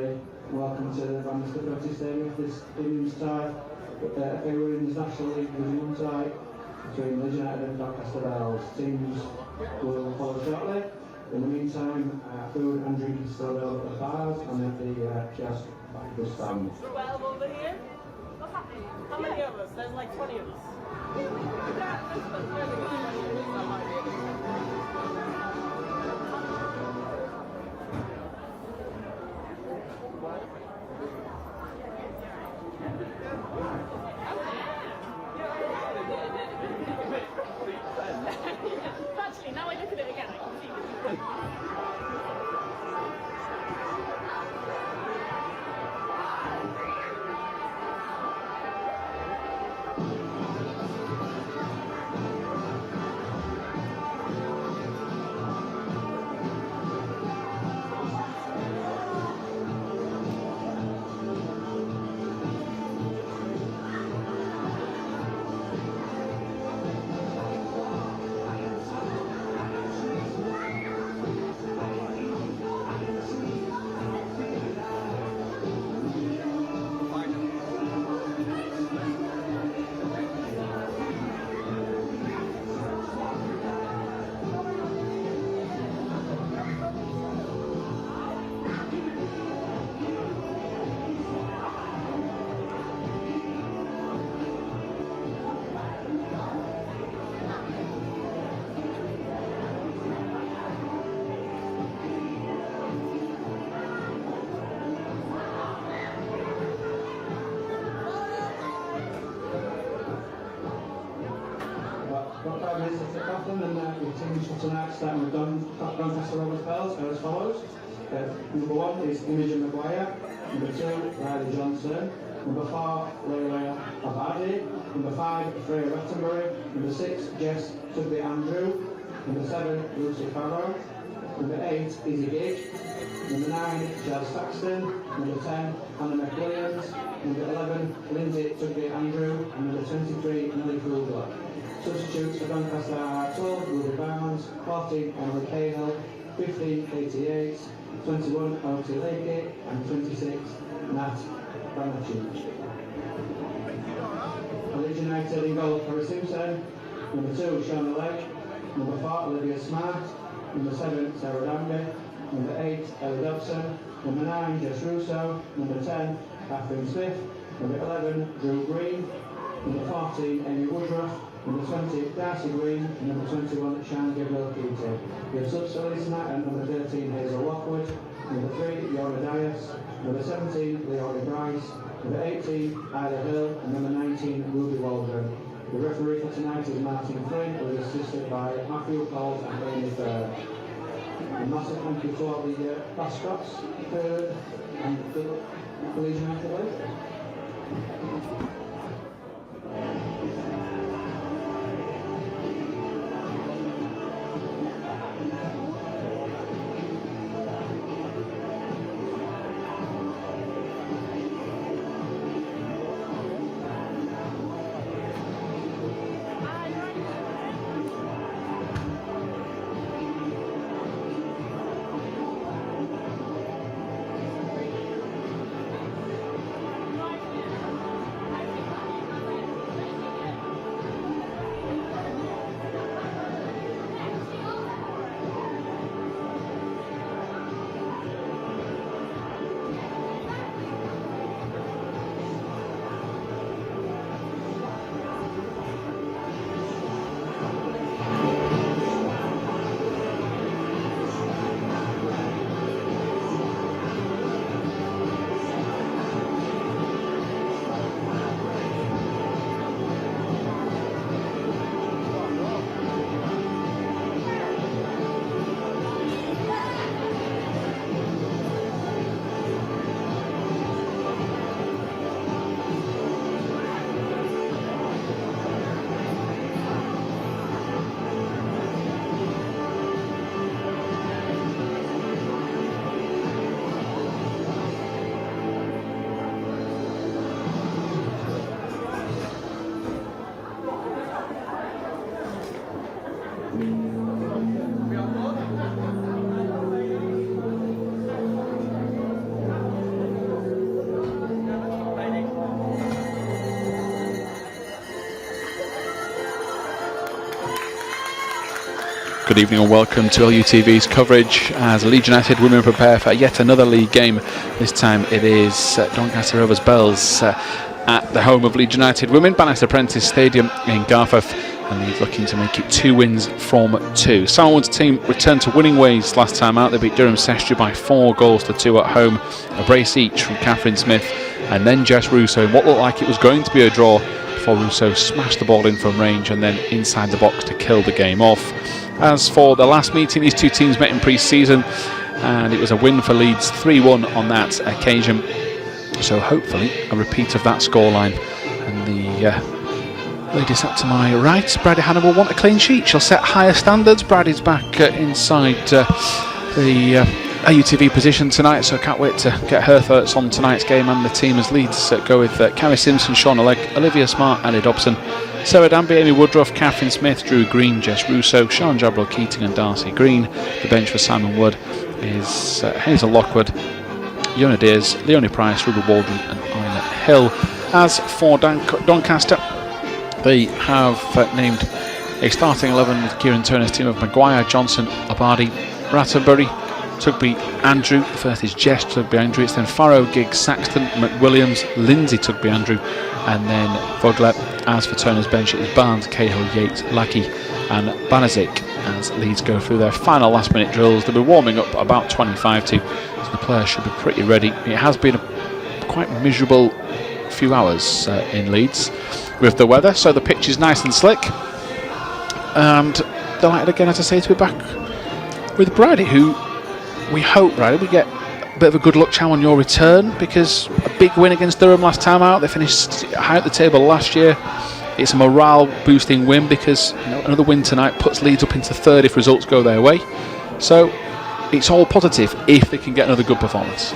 day. Welcome to the Doncaster Rovers Stadium for this evening's tie. FA Women's National League Division 1 tie between Leeds United and Doncaster Rovers. Teams will follow shortly. In the meantime, food and drink is still available at the bars and at the kiosk back of the stand. 12 over here? What's happening? How many of us? There's like 20 of us. Actually, now I look at it again, I can see it. Got 5 minutes to kick off them, and your teams for tonight starting with Doncaster Rovers Pels are as follows. Number 1 is Imogen Maguire, number 2 Riley Johnson, number 4 Leila Abadi, number 5 Freya Rattenbury, number 6 Jess Tugby Andrew, number 7 Lucy Farrow, number 8 Izzy Gig, number 9 Giles Saxton, number 10 Hannah McWilliams, number 11 Lindsay Tugby Andrew, and number 23 Nelly Krugler. Substitutes for Doncaster are 12 Ruby Barnes, 14 Emily Cahill, 15 Katie Yates, 21 O.T. Lakey, and 26 Nat Banachich. Leeds United in goal, Corey Simpson, number 2 Shauna Legg, number 4 Olivia Smart, number 7 Sarah Danby, number 8 Ellie Dobson, number 9 Jess Russo, number 10 Catherine Smith, number 11 Drew Green, number 14 Amy Woodruff, number 20 Darcy Green, and number 21 Shan Gabriel Keating. We have substitutes tonight at number 13 Hazel Lockwood, number 3 Yora Dias, number 17 Leora Bryce, number 18 Ida Hill, and number 19 Ruby Waldron. The referee for tonight is Martin Flynn, who is assisted by Matthew Coles and Amy Fair. A massive thank you to all the mascots, third and the Leeds United League. Good evening and welcome to LUTV's coverage as Leeds United women prepare for yet another league game. This time it is Doncaster Rovers Bells at the home of Leeds United women, Bannister Apprentice Stadium in Garforth, and Leeds looking to make it 2 wins from 2. Simon Wood's team returned to winning ways last time out. They beat Durham Sestri by 4 goals to 2 at home, a brace each from Catherine Smith and then Jess Russo in what looked like it was going to be a draw before Russo smashed the ball in from range and then inside the box to kill the game off. As for the last meeting, these two teams met in pre-season and it was a win for Leeds, 3-1 on that occasion. So hopefully a repeat of that scoreline. And the lady sat to my right, Brady Hanna, will want a clean sheet. She'll set higher standards. Brady's back inside the LUTV position tonight, so I can't wait to get her thoughts on tonight's game and the team as Leeds go with Carrie Simpson, Shauna Legg, Olivia Smart, Annie Dobson, Sarah Danby, Amy Woodruff, Catherine Smith, Drew Green, Jess Russo, Sean Jabril Keating and Darcy Green. The bench for Simon Wood is Hazel Lockwood, Yona Deers, Leonie Price, Ruby Waldron and Isla Hill. As for Doncaster, they have named a starting 11 with Kieran Turner's team of Maguire, Johnson, Abadi, Rattenbury, Tugby, Andrew. The first is Jess Tugby Andrew. It's then Farrow, Giggs, Saxton, McWilliams, Lindsay Tugby Andrew, and then Vogler. As for Turner's bench, it is Barnes, Cahill, Yates, Lackey, and Banazik. As Leeds go through their final last-minute drills, they'll be warming up about 25 to, so the players should be pretty ready. It has been a quite miserable few hours in Leeds with the weather, so the pitch is nice and slick. And delighted again, as I say, to be back with Brady, who we hope, Brady, we get a bit of a good luck charm on your return, because a big win against Durham last time out. They finished high at the table last year. It's a morale boosting win because another win tonight puts Leeds up into third if results go their way. So it's all positive if they can get another good performance.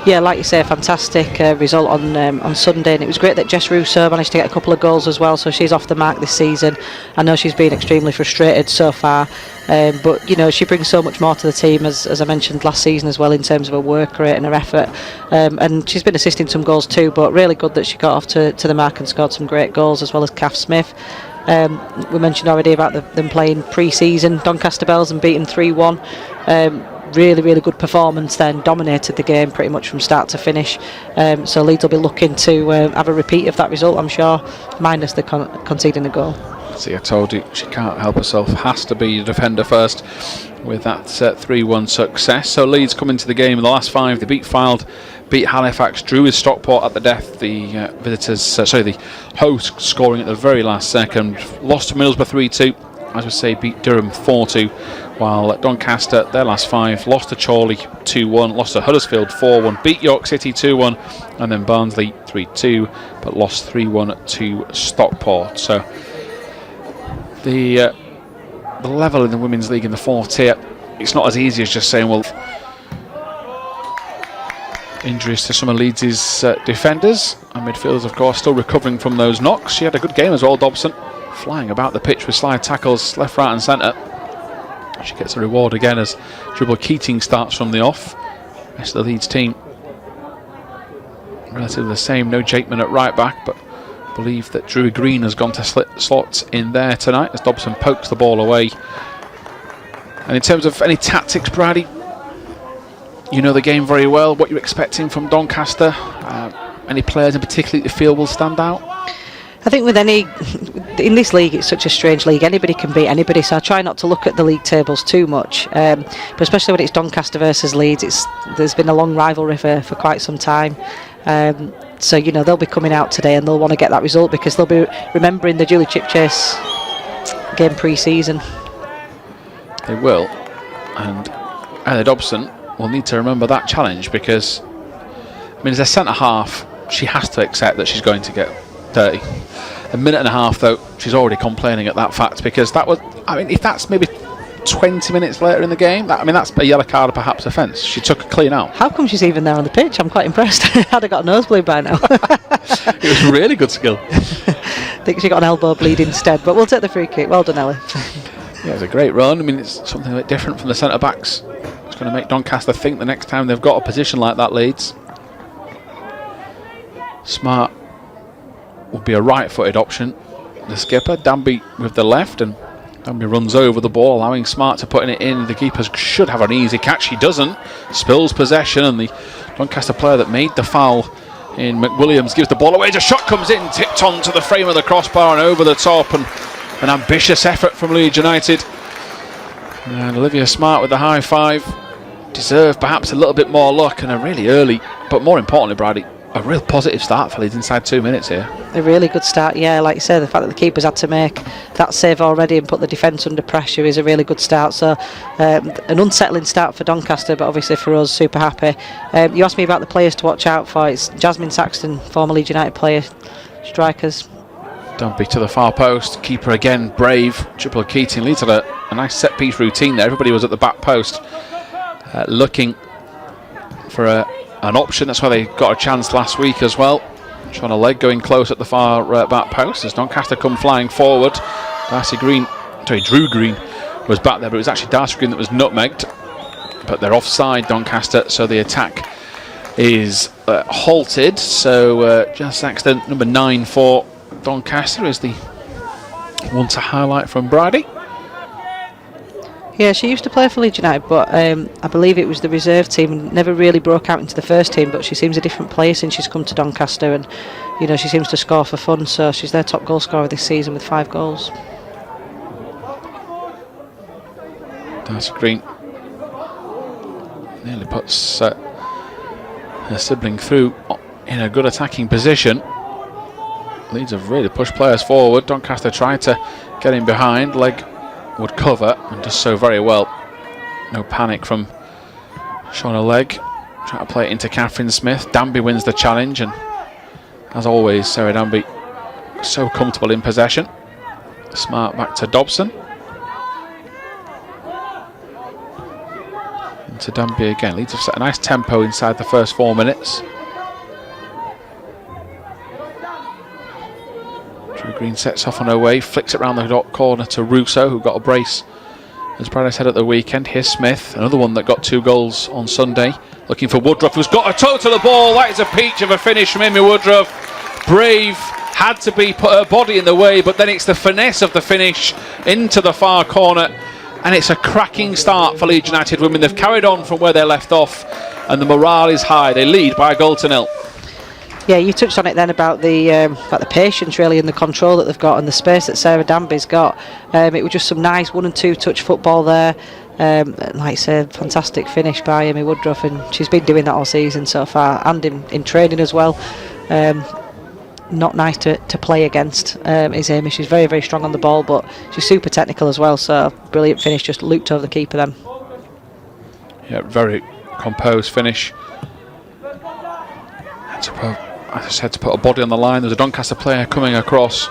Yeah, like you say, a fantastic result on Sunday, and it was great that Jess Russo managed to get a couple of goals as well, so she's off the mark this season. I know she's been extremely frustrated so far, but she brings so much more to the team, as I mentioned last season as well, in terms of her work rate and her effort, and she's been assisting some goals too, but really good that she got off to the mark and scored some great goals, as well as Kath Smith. We mentioned already about them playing pre-season Doncaster Bells and beating 3-1. Really good performance then, dominated the game pretty much from start to finish, so Leeds will be looking to have a repeat of that result, I'm sure, minus the conceding a goal. See, I told you, she can't help herself, has to be the defender first with that 3-1 success. So Leeds come into the game in the last 5, they beat Fylde, beat Halifax, drew with Stockport at the death, the the host scoring at the very last second, lost to Middlesbrough 3-2, as we say, beat Durham 4-2, while Doncaster, their last 5, lost to Chorley 2-1, lost to Huddersfield 4-1, beat York City 2-1, and then Barnsley 3-2, but lost 3-1 to Stockport. So the level in the Women's League in the 4th tier, it's not as easy as just saying, well, injuries to some of Leeds' defenders and midfielders, of course, still recovering from those knocks. She had a good game as well, Dobson, flying about the pitch with slide tackles left, right and centre. She gets a reward again as Dribble Keating starts from the off. Rest of the Leeds team relatively the same, no Jakeman at right back, but I believe that Drew Green has gone to slots in there tonight as Dobson pokes the ball away. And in terms of any tactics, Brady, you know the game very well, what you're expecting from Doncaster. Any players in particular that you feel will stand out? I think in this league, it's such a strange league. Anybody can beat anybody, so I try not to look at the league tables too much. But especially when it's Doncaster versus Leeds, there's been a long rivalry for quite some time. So they'll be coming out today and they'll want to get that result because they'll be remembering the Julie Chipchase game pre-season. They will, and Anna Dobson will need to remember that challenge because, as a centre half, she has to accept that she's going to get 30. A minute and a half though, she's already complaining at that fact because that was, if that's maybe 20 minutes later in the game, that's a yellow card, perhaps offence. She took a clean out. How come she's even there on the pitch? I'm quite impressed. I'd have got a nosebleed by now. It was really good skill. I think she got an elbow bleed instead, but we'll take the free kick. Well done, Ellie. Yeah, it was a great run. It's something a bit different from the centre backs. It's going to make Doncaster think the next time they've got a position like that, Leeds. Smart would be a right-footed option. The skipper, Danby with the left, and Danby runs over the ball, allowing Smart to put it in. The keeper should have an easy catch. He doesn't. Spills possession, and the Doncaster player that made the foul in McWilliams gives the ball away. A shot comes in, tipped onto the frame of the crossbar and over the top, and an ambitious effort from Leeds United. And Olivia Smart with the high five. Deserved perhaps a little bit more luck and a really early, but more importantly, Bradley, a real positive start for Leeds inside 2 minutes here. A really good start, yeah. Like you said, the fact that the keepers had to make that save already and put the defence under pressure is a really good start. So an unsettling start for Doncaster, but obviously for us, super happy. You asked me about the players to watch out for. It's Jasmine Saxton, former Leeds United player, strikers. Danby to the far post, keeper again, brave. Triple Keating leads a nice set piece routine there. Everybody was at the back post looking for an option. That's why they got a chance last week as well. Shauna Legg going close at the far back post as Doncaster come flying forward. Drew Green was back there, but it was actually Darcy Green that was nutmegged. But they're offside, Doncaster, so the attack is halted. So Jas Saxton, number 9 for Doncaster, is the one to highlight from Bridie. Yeah, she used to play for Leeds United, but I believe it was the reserve team and never really broke out into the first team, but she seems a different player since she's come to Doncaster, and you know, she seems to score for fun, so she's their top goal scorer this season with 5 goals. Darcy Green nearly puts her sibling through in a good attacking position. Leeds have really pushed players forward. Doncaster tried to get in behind. Legg would cover and does so very well. No panic from Shauna Legg. Trying to play it into Catherine Smith. Danby wins the challenge, and as always, Sarah Danby so comfortable in possession. Smart back to Dobson. And to Danby again. Leeds have set a nice tempo inside the first 4 minutes. Green sets off on her way, flicks it round the corner to Russo, who got a brace, as Bradley said, at the weekend. Here's Smith, another one that got 2 goals on Sunday, looking for Woodruff, who's got a toe to the ball. That is a peach of a finish from Amy Woodruff. Brave, had to be put her body in the way, but then it's the finesse of the finish into the far corner, and it's a cracking start for Leeds United women. They've carried on from where they left off, and the morale is high. They lead by 1-0. Yeah, you touched on it then about the patience really and the control that they've got and the space that Sarah Danby's got. It was just some nice 1 and 2 touch football there. Like I said, fantastic finish by Amy Woodruff, and she's been doing that all season so far and in training as well. Not nice to play against is Amy. She's very, very strong on the ball, but she's super technical as well, so brilliant finish, just looped over the keeper then. Yeah, very composed finish. As I said, to put a body on the line. There's a Doncaster player coming across.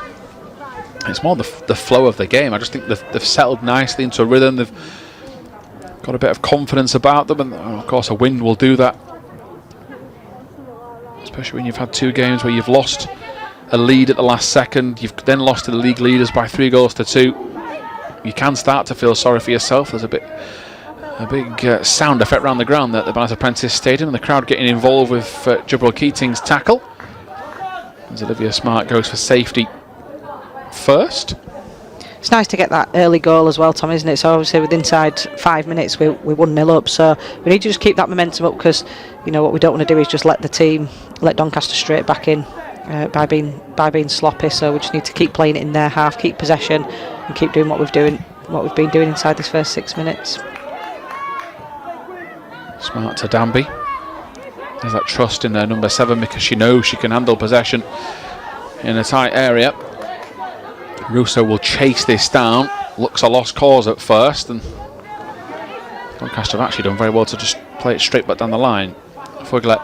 It's more the flow of the game. I just think they've settled nicely into a rhythm. They've got a bit of confidence about them, and of course a win will do that. Especially when you've had 2 games where you've lost a lead at the last second. You've then lost to the league leaders by 3 goals to 2. You can start to feel sorry for yourself. There's a big sound effect around the ground at the Bannister Prentice Stadium, and the crowd getting involved with Jabril Keating's tackle. As Olivia Smart goes for safety first. It's nice to get that early goal as well, Tom, isn't it? So obviously within inside 5 minutes we're 1-0 up, so we need to just keep that momentum up, because you know what we don't want to do is just let Doncaster straight back in by being sloppy. So we just need to keep playing it in their half, keep possession, and keep doing what we've been doing inside this first 6 minutes. Smart to Danby. There's that trust in their number 7, because she knows she can handle possession in a tight area. Russo will chase this down. Looks a lost cause at first, and Doncaster have actually done very well to just play it straight back down the line. Fuglet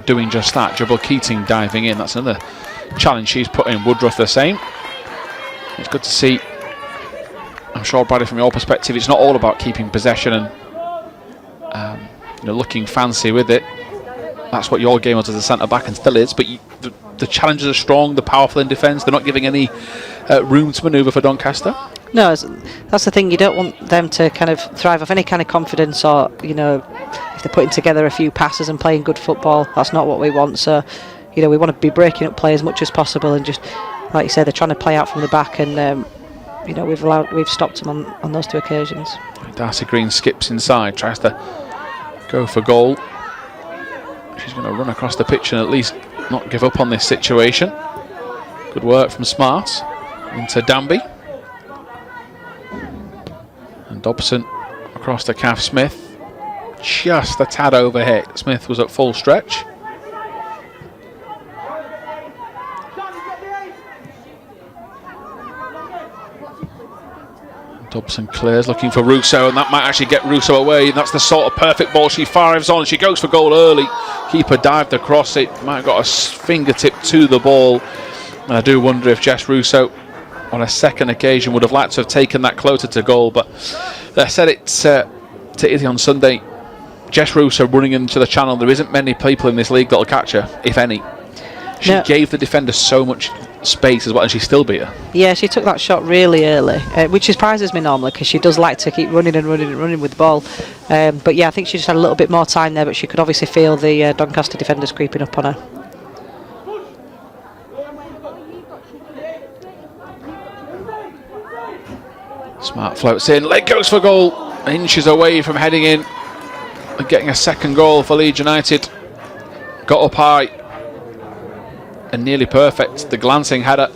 doing just that. Jabril Keating diving in. That's another challenge she's put in. Woodruff the same. It's good to see. I'm sure, Bradley, from your perspective, it's not all about keeping possession and looking fancy with it. That's what your game was as a centre-back and still is, but the challenges are strong, they're powerful in defence. They're not giving any room to manoeuvre for Doncaster. No, that's the thing. You don't want them to kind of thrive off any kind of confidence, or if they're putting together a few passes and playing good football. That's not what we want. So we want to be breaking up play as much as possible, and just like you said, they're trying to play out from the back, and you know, we've stopped them on those 2 occasions. Darcy Green skips inside, tries to go for goal. She's going to run across the pitch and at least not give up on this situation. Good work from Smart into Danby. And Dobson across to Kath Smith. Just a tad overhit. Smith was at full stretch. Dobson clears, looking for Russo, and that might actually get Russo away. That's the sort of perfect ball she fires on. She goes for goal early. Keeper dived across it. Might have got a fingertip to the ball. And I do wonder if Jess Russo, on a second occasion, would have liked to have taken that closer to goal. But I said it to Izzy on Sunday. Jess Russo running into the channel. There isn't many people in this league that'll catch her, if any. She gave the defender so much space as well, and she still beat her. Yeah, she took that shot really early, which surprises me normally because she does like to keep running and running and running with the ball. But yeah, I think she just had a little bit more time there, but she could obviously feel the Doncaster defenders creeping up on her. Smart floats in, leg goes for goal, inches away from heading in and getting a second goal for Leeds United. Got up high and nearly perfect. The glancing header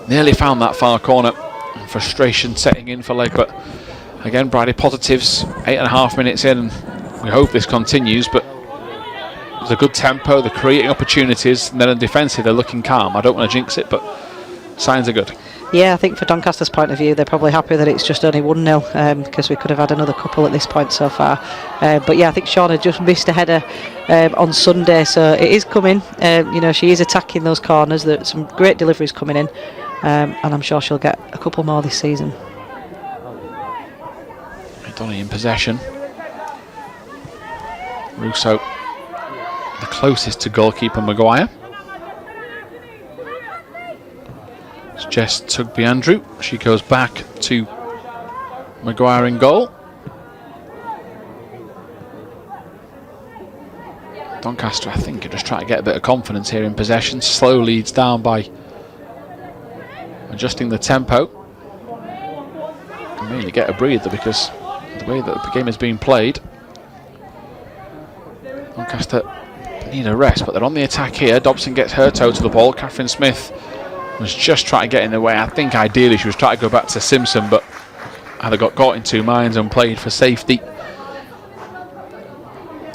nearly found that far corner. And frustration setting in for Leg, but again, Bridie positives. 8.5 minutes in, and we hope this continues. But there's a good tempo, they're creating opportunities, and then in defensive they're looking calm. I don't want to jinx it, but signs are good. Yeah, I think for Doncaster's point of view, they're probably happy that it's just only 1-0 because we could have had another couple at this point so far. But yeah, I think Shauna just missed a header on Sunday, so it is coming. You know, she is attacking those corners. There's some great deliveries coming in, and I'm sure she'll get a couple more this season. Donny in possession. Russo, the closest to goalkeeper Maguire. It's Jess Tugby-Andrew. She goes back to Maguire in goal. Doncaster, I think, are just trying to get a bit of confidence here in possession. Slow Leeds down by adjusting the tempo. Can really get a breather because the way that the game is being played, Doncaster need a rest, but they're on the attack here. Dobson gets her toe to the ball. Catherine Smith was just trying to get in the way. I think ideally she was trying to go back to Simpson, but either got caught in two minds and played for safety.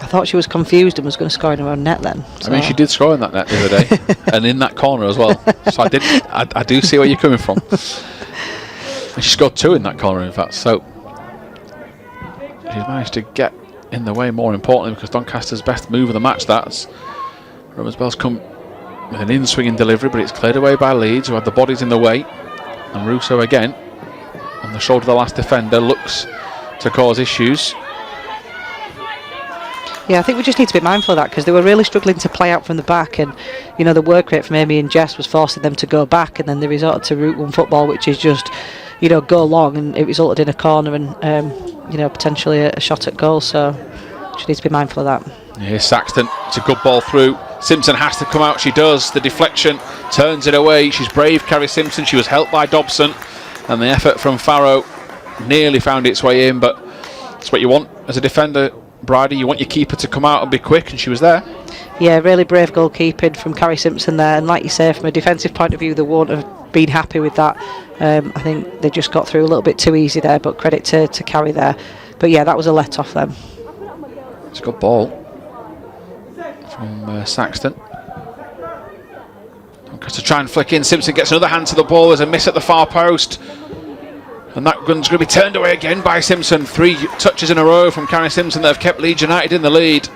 I thought she was confused and was going to score in her own net then. So. I mean, she did score in that net the other day, and in that corner as well. So I do see where you're coming from. And she scored 2 in that corner, in fact. So she's managed to get in the way, more importantly, because Doncaster's best move of the match, that's Rovers Bells come with an in-swinging delivery, but it's cleared away by Leeds, who had the bodies in the way. And Russo again, on the shoulder of the last defender, looks to cause issues. Yeah, I think we just need to be mindful of that because they were really struggling to play out from the back, and you know the work rate from Amy and Jess was forcing them to go back, and then they resorted to route one football, which is just, you know, go long, and it resulted in a corner and you know, potentially a shot at goal. So she needs to be mindful of that. Here's Saxton. It's a good ball through. Simpson has to come out. She does. The deflection turns it away. She's brave, Carrie Simpson. She was helped by Dobson, and the effort from Farrow nearly found its way in, but it's what you want as a defender, Bridie. You want your keeper to come out and be quick, and she was there. Yeah, really brave goalkeeping from Carrie Simpson there, and like you say, from a defensive point of view, they won't have been happy with that. I think they just got through a little bit too easy there, but credit to Carrie there. But yeah, that was a let off them. It's a good ball from Saxton. To try and flick in, Simpson gets another hand to the ball. There's a miss at the far post, and that gun's going to be turned away again by Simpson. 3 touches in a row from Carrie Simpson that have kept Leeds United in the lead.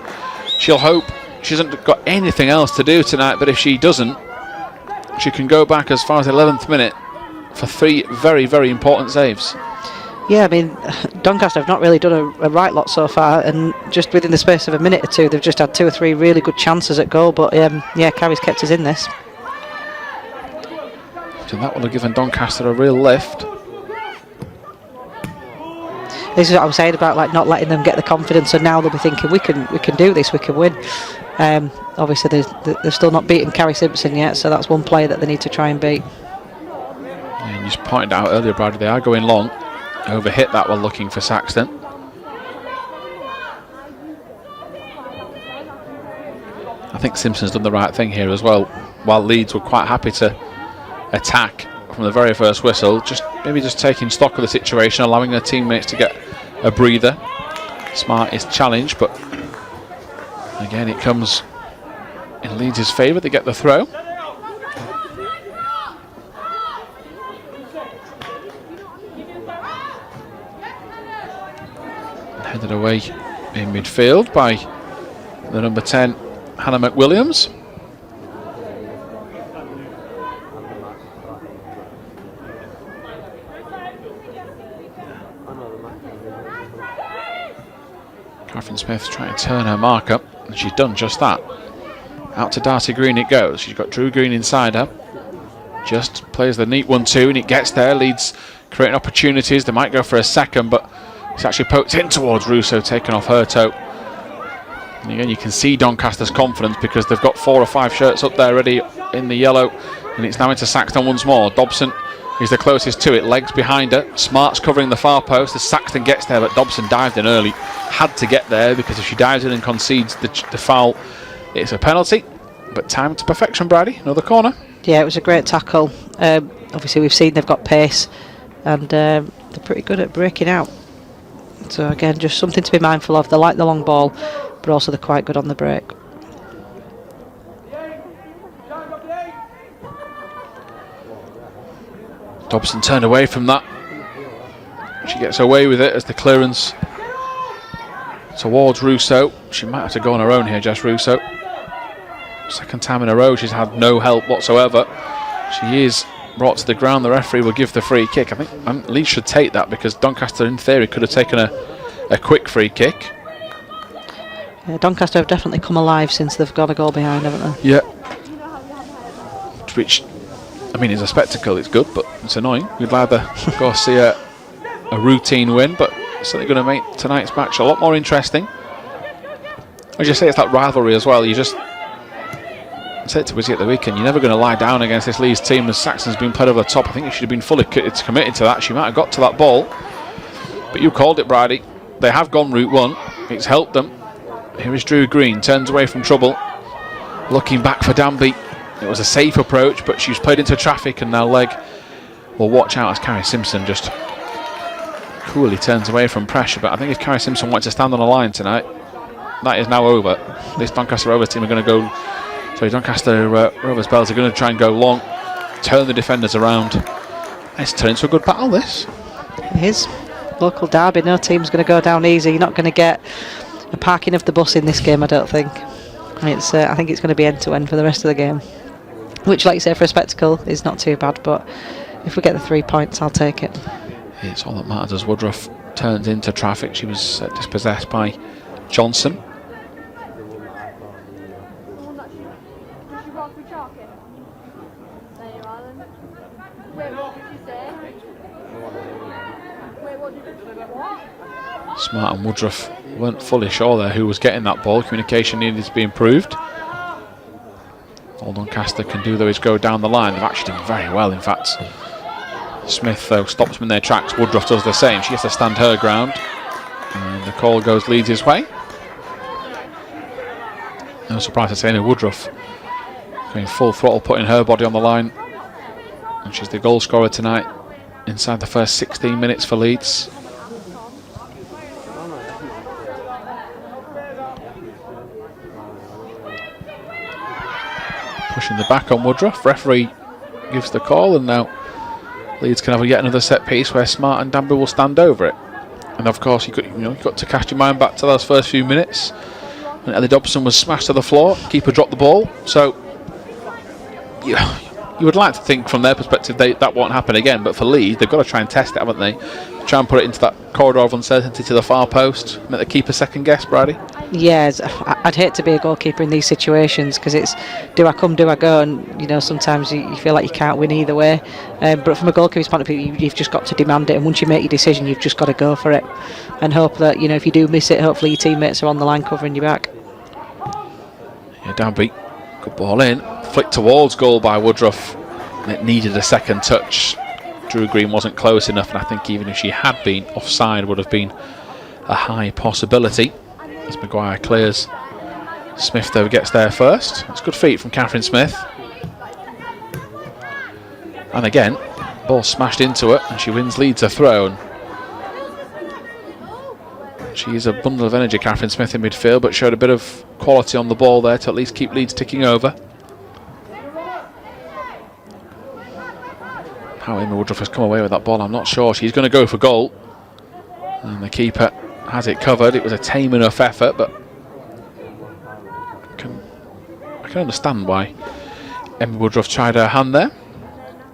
She'll hope she hasn't got anything else to do tonight, but if she doesn't, she can go back as far as the 11th minute for 3 very, very important saves. Yeah, I mean, Doncaster have not really done a right lot so far, and just within the space of a minute or two, they've just had 2 or 3 really good chances at goal. But yeah, Carrie's kept us in this. So that would have given Doncaster a real lift. This is what I was saying about like not letting them get the confidence, and now they'll be thinking we can do this, we can win. Obviously, they're still not beating Carrie Simpson yet, so that's one player that they need to try and beat. And you just pointed out earlier, Brad, they are going long. Overhit that one looking for Saxton. I think Simpson's done the right thing here as well. While Leeds were quite happy to attack from the very first whistle, maybe just taking stock of the situation, allowing their teammates to get a breather. Smart is challenged, but again it comes in Leeds' favour. They get the throw. Headed away in midfield by the number 10, Hannah McWilliams. Catherine Smith trying to turn her mark up, and she's done just that. Out to Darcy Green it goes. She's got Drew Green inside her. Just plays the neat 1-2, and it gets there. Leeds creating opportunities. They might go for a second, but it's actually poked in towards Russo, taken off her toe. And again, you can see Doncaster's confidence because they've got 4 or 5 shirts up there ready in the yellow, and it's now into Saxton once more. Dobson is the closest to it, legs behind her. Smart's covering the far post as Saxton gets there, but Dobson dived in early. Had to get there because if she dives in and concedes the foul, it's a penalty. But time to perfection, Brady. Another corner. Yeah, it was a great tackle. Obviously, we've seen they've got pace, and they're pretty good at breaking out. So again, just something to be mindful of. They like the long ball, but also they're quite good on the break. Dobson turned away from that. She gets away with it as the clearance towards Russo. She might have to go on her own here, Jess Russo. Second time in a row she's had no help whatsoever. She is brought to the ground. The referee will give the free kick. I think Leeds should take that because Doncaster in theory could have taken a quick free kick. Yeah, Doncaster have definitely come alive since they've got a goal behind, haven't they? Yeah. Which, I mean, is a spectacle. It's good, but it's annoying. We'd rather go see a routine win, but it's certainly going to make tonight's match a lot more interesting. As you say, it's that rivalry as well. You just said to Wizzy at the weekend, you're never going to lie down against this Leeds team as Saxton's been played over the top. I think he should have been fully committed to that. She might have got to that ball, but you called it, Brady. They have gone route one. It's helped them. Here is Drew Green, turns away from trouble, looking back for Danby. It was a safe approach, but she's played into traffic, and now leg will watch out as Carrie Simpson just coolly turns away from pressure. But I think if Carrie Simpson wants to stand on the line tonight, that is now over. This Doncaster Rovers team are going to go. Doncaster Rovers Bells are going to try and go long, turn the defenders around. It's turned into a good battle, this. It is. Local derby, no team's going to go down easy. You're not going to get a parking of the bus in this game, I don't think. It's I think it's going to be end-to-end for the rest of the game, which, like you say, for a spectacle is not too bad, but if we get the 3 points, I'll take it. It's all that matters as Woodruff turns into traffic. She was dispossessed by Johnson. Smart and Woodruff weren't fully sure there who was getting that ball. Communication needed to be improved. All Doncaster can do though is go down the line. They've actually done very well, in fact. Smith though stops them in their tracks. Woodruff does the same. She has to stand her ground, and the call goes Leeds' way. No surprise to say, Woodruff going full throttle, putting her body on the line, and she's the goal scorer tonight inside the first 16 minutes for Leeds. Pushing the back on Woodruff. Referee gives the call, and now Leeds can have yet another set piece where Smart and Danby will stand over it. And of course, you've got to cast your mind back to those first few minutes when Ellie Dobson was smashed to the floor. Keeper dropped the ball. So you would like to think from their perspective that won't happen again, but for Leeds, they've got to try and test it, haven't they? Try and put it into that corridor of uncertainty to the far post, make the keeper second guess, Brady. Yes, I'd hate to be a goalkeeper in these situations because it's do I come, do I go, and sometimes you feel like you can't win either way. But from a goalkeeper's point of view, you've just got to demand it, and once you make your decision, you've just got to go for it and hope that if you do miss it, hopefully your teammates are on the line covering you back. Yeah, Danby, good ball in, flicked towards goal by Woodruff. It needed a second touch. Drew Green wasn't close enough, and I think even if she had been, offside would have been a high possibility. As Maguire clears, Smith though gets there first. It's good feet from Catherine Smith. And again, ball smashed into her, and she wins Leeds a throw. She's a bundle of energy, Catherine Smith, in midfield, but showed a bit of quality on the ball there to at least keep Leeds ticking over. How Emma Woodruff has come away with that ball, I'm not sure. She's going to go for goal, and the keeper has it covered. It was a tame enough effort, but I can understand why Emma Woodruff tried her hand there.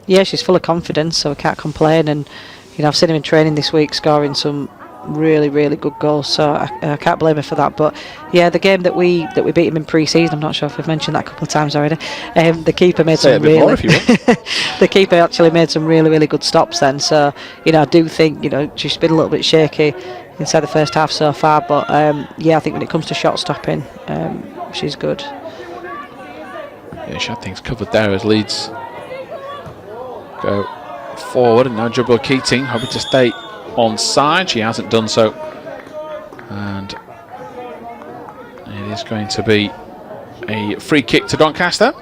Yeah, she's full of confidence, so I can't complain. And you know, I've seen her in training this week scoring some really good goals, so I can't blame her for that. But yeah, the game that we beat him in pre-season, I'm not sure if we've mentioned that a couple of times already. The keeper made some really more if you want. The keeper actually made some really good stops then. So you know, I do think, you know, she's been a little bit shaky inside the first half so far, but yeah, I think when it comes to shot stopping, she's good. Yeah, she had things covered there as Leeds go forward, and now Jubil Keating hoping to stay onside. She hasn't done so, and it is going to be a free kick to Doncaster.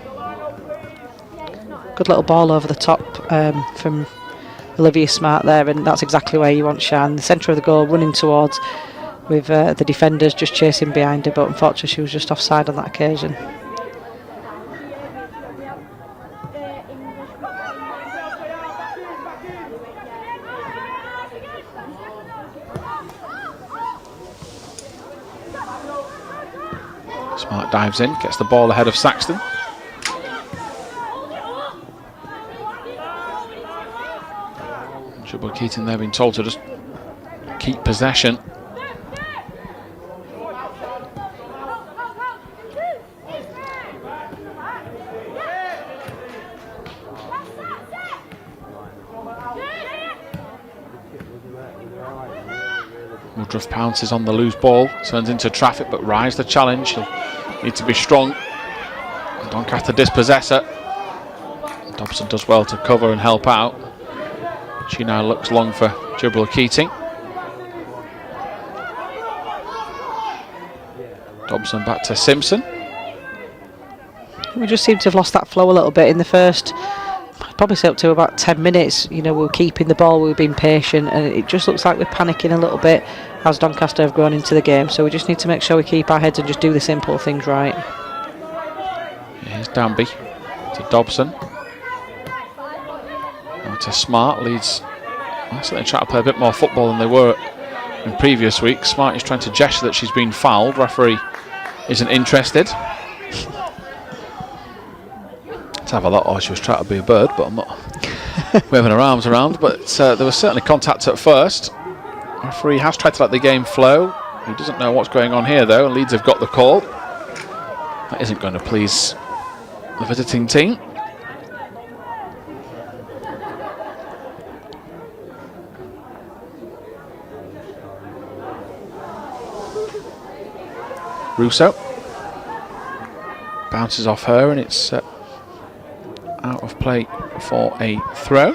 Good little ball over the top from Olivia Smart there, and that's exactly where you want Shan. The centre of the goal, running towards, with the defenders just chasing behind her, but unfortunately she was just offside on that occasion. Smart dives in, gets the ball ahead of Saxton. Jubil Keating there being told to just keep possession. Woodruff pounces on the loose ball, turns into traffic, but Rise the challenge. She'll need to be strong. Doncaster dispossess her. Dobson does well to cover and help out. She now looks long for Jubil Keating. Dobson back to Simpson. We just seem to have lost that flow a little bit in the first, I'd probably say up to about 10 minutes. You know, we were keeping the ball, we were being patient, and it just looks like we're panicking a little bit as Doncaster have grown into the game. So we just need to make sure we keep our heads and just do the simple things right. Here's Danby to Dobson. Now to Smart. Leeds certainly trying to play a bit more football than they were in previous weeks. Smart is trying to gesture that she's been fouled. Referee isn't interested. Let's have a look. Oh, she was trying to be a bird, but I'm not waving her arms around. But there was certainly contact at first. Referee has tried to let the game flow. He doesn't know what's going on here, though, and Leeds have got the call. That isn't going to please the visiting team. Russo bounces off her, and it's out of play for a throw.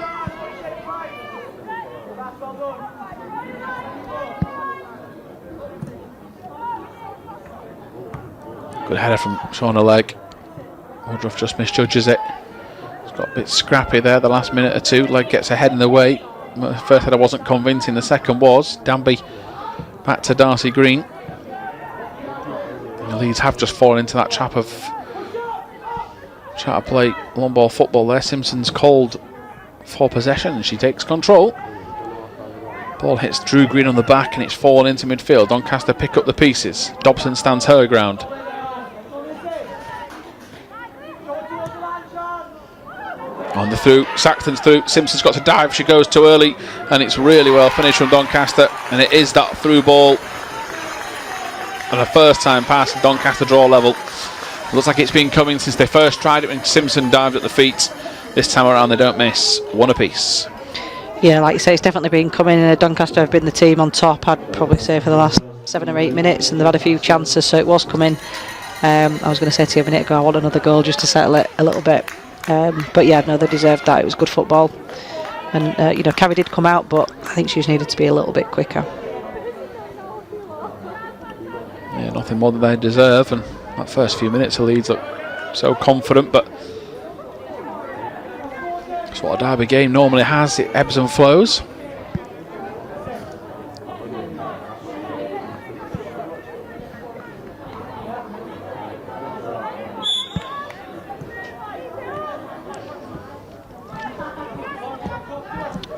Good header from Shauna Legg. Woodruff just misjudges it. It's got a bit scrappy there the last minute or two. Legg gets her head in the way. The first header wasn't convincing, the second was. Danby back to Darcy Green. The Leeds have just fallen into that trap of trying to play long ball football there. Simpson's called for possession and she takes control. Ball hits Drew Green on the back and it's fallen into midfield. Doncaster pick up the pieces. Dobson stands her ground. On the through, Saxton's through, Simpson's got to dive, she goes too early, and it's really well finished from Doncaster, and it is that through ball and a first time pass. Doncaster draw level. Looks like it's been coming since they first tried it when Simpson dived at the feet. This time around they don't miss, one apiece. Yeah, like you say, it's definitely been coming. Doncaster have been the team on top, I'd probably say, for the last 7 or 8 minutes, and they've had a few chances, so it was coming. I was going to say to you a minute ago, I want another goal just to settle it a little bit. But yeah, no, they deserved that. It was good football. And you know, Carrie did come out, but I think she just needed to be a little bit quicker. Yeah, nothing more than they deserve, and that first few minutes of Leeds look so confident, but that's what a derby game normally has. It ebbs and flows.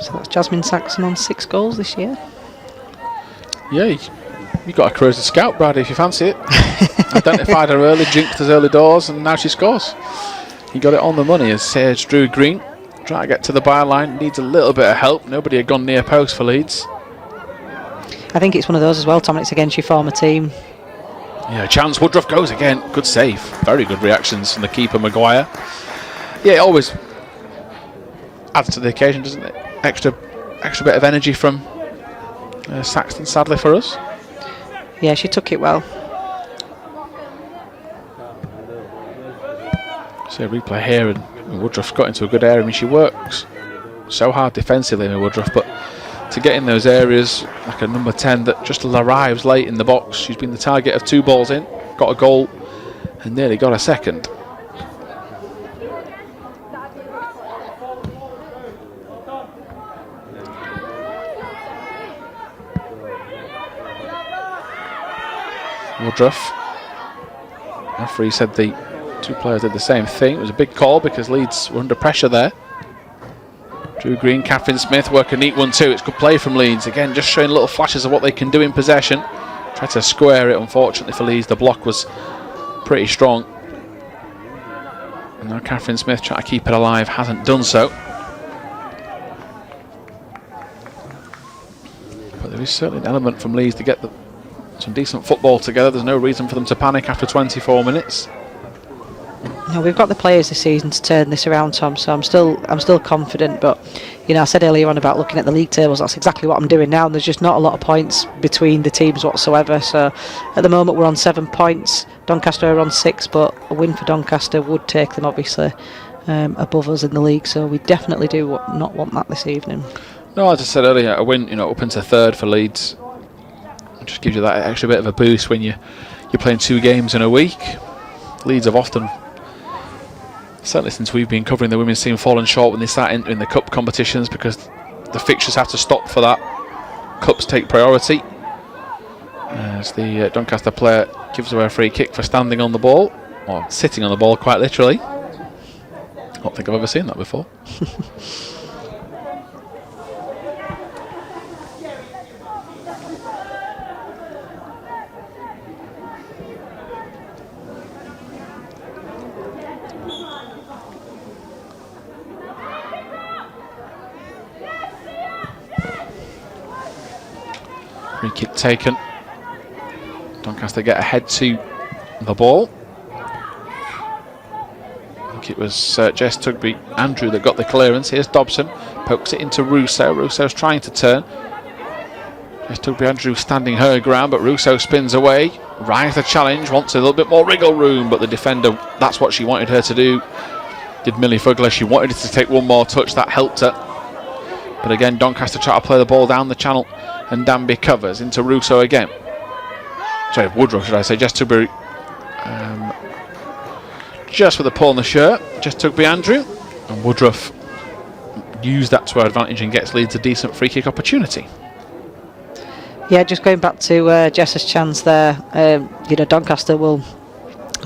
So that's Jasmine Saxon on 6 goals this year. Yeah, you got a career as a scout, Brad, if you fancy it. Identified her early, jinxed us early doors, and now she scores. He got it on the money as here's Drew Green trying to get to the byline. Needs a little bit of help. Nobody had gone near post for Leeds. I think it's one of those as well, Tom. It's against your former team. Yeah, chance. Woodruff goes again. Good save. Very good reactions from the keeper, Maguire. Yeah, it always adds to the occasion, doesn't it? Extra bit of energy from Saxton, sadly for us. Yeah, she took it well. So replay here, and Woodruff's got into a good area. I mean, she works so hard defensively in Woodruff, but to get in those areas, like a number 10 that just arrives late in the box. She's been the target of 2 balls in, got a goal, and nearly got a second. Woodruff. Referee said the 2 players did the same thing. It was a big call because Leeds were under pressure there. Drew Green, Catherine Smith work a neat 1-2. It's good play from Leeds. Again, just showing little flashes of what they can do in possession. Tried to square it, unfortunately for Leeds. The block was pretty strong. And now Catherine Smith trying to keep it alive, hasn't done so. But there is certainly an element from Leeds to get some decent football together. There's no reason for them to panic after 24 minutes. No, we've got the players this season to turn this around, Tom, so I'm still confident. But you know, I said earlier on about looking at the league tables. That's exactly what I'm doing now, and there's just not a lot of points between the teams whatsoever. So at the moment we're on 7 points. Doncaster are on 6, but a win for Doncaster would take them obviously above us in the league. So we definitely do not want that this evening. No, as I said earlier, a win, up into 3rd for Leeds, it just gives you that extra bit of a boost when you're playing 2 games in a week. Leeds have often, certainly since we've been covering the women's team, fallen short when they start entering the cup competitions because the fixtures have to stop for that. Cups take priority. As the Doncaster player gives away a free kick for standing on the ball, or sitting on the ball quite literally. I don't think I've ever seen that before. Free kick taken. Doncaster get ahead to the ball. I think it was Jess Tugby Andrew that got the clearance. Here's Dobson, pokes it into Russo. Russo's trying to turn. Jess Tugby Andrew standing her ground, but Russo spins away. Rise the challenge, wants a little bit more wriggle room, but the defender, that's what she wanted her to do. Did Millie Fugler. She wanted it to take one more touch, that helped her. But again, Doncaster try to play the ball down the channel, and Danby covers into Russo again. Sorry, Woodruff, should I say. Jess Tugby, just with a pull on the shirt. Jess Tugby Andrew, and Woodruff used that to her advantage and gets Leeds a decent free kick opportunity. Yeah, just going back to Jess's chance there. Doncaster will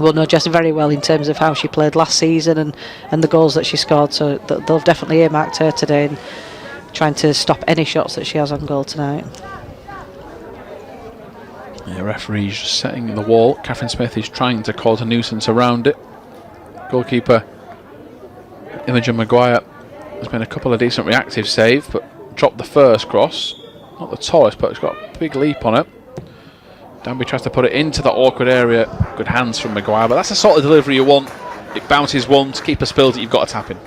know Jess very well in terms of how she played last season and the goals that she scored. So they'll definitely earmarked her today and trying to stop any shots that she has on goal tonight. Yeah, referee's just setting the wall. Catherine Smith is trying to cause a nuisance around it. Goalkeeper Imogen Maguire has been a couple of decent reactive saves, but dropped the first cross. Not the tallest, but it's got a big leap on it. Danby tries to put it into the awkward area. Good hands from Maguire, but that's the sort of delivery you want. It bounces once, keeper spills it, you've got to tap in.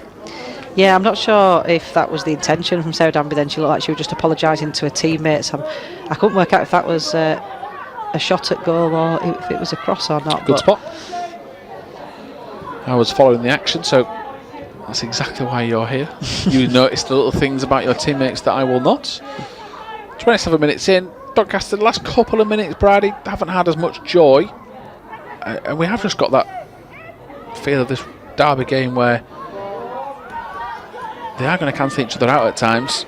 Yeah, I'm not sure if that was the intention from Sarah Danby. Then she looked like she was just apologising to her teammates. I couldn't work out if that was a shot at goal or if it was a cross or not. Good spot. I was following the action, so That's exactly why you're here. You notice the little things about your teammates that I will not. 27 minutes in. Doncaster, the last couple of minutes, Brady, haven't had as much joy. And we have just got that feel of this derby game where they are going to cancel each other out at times.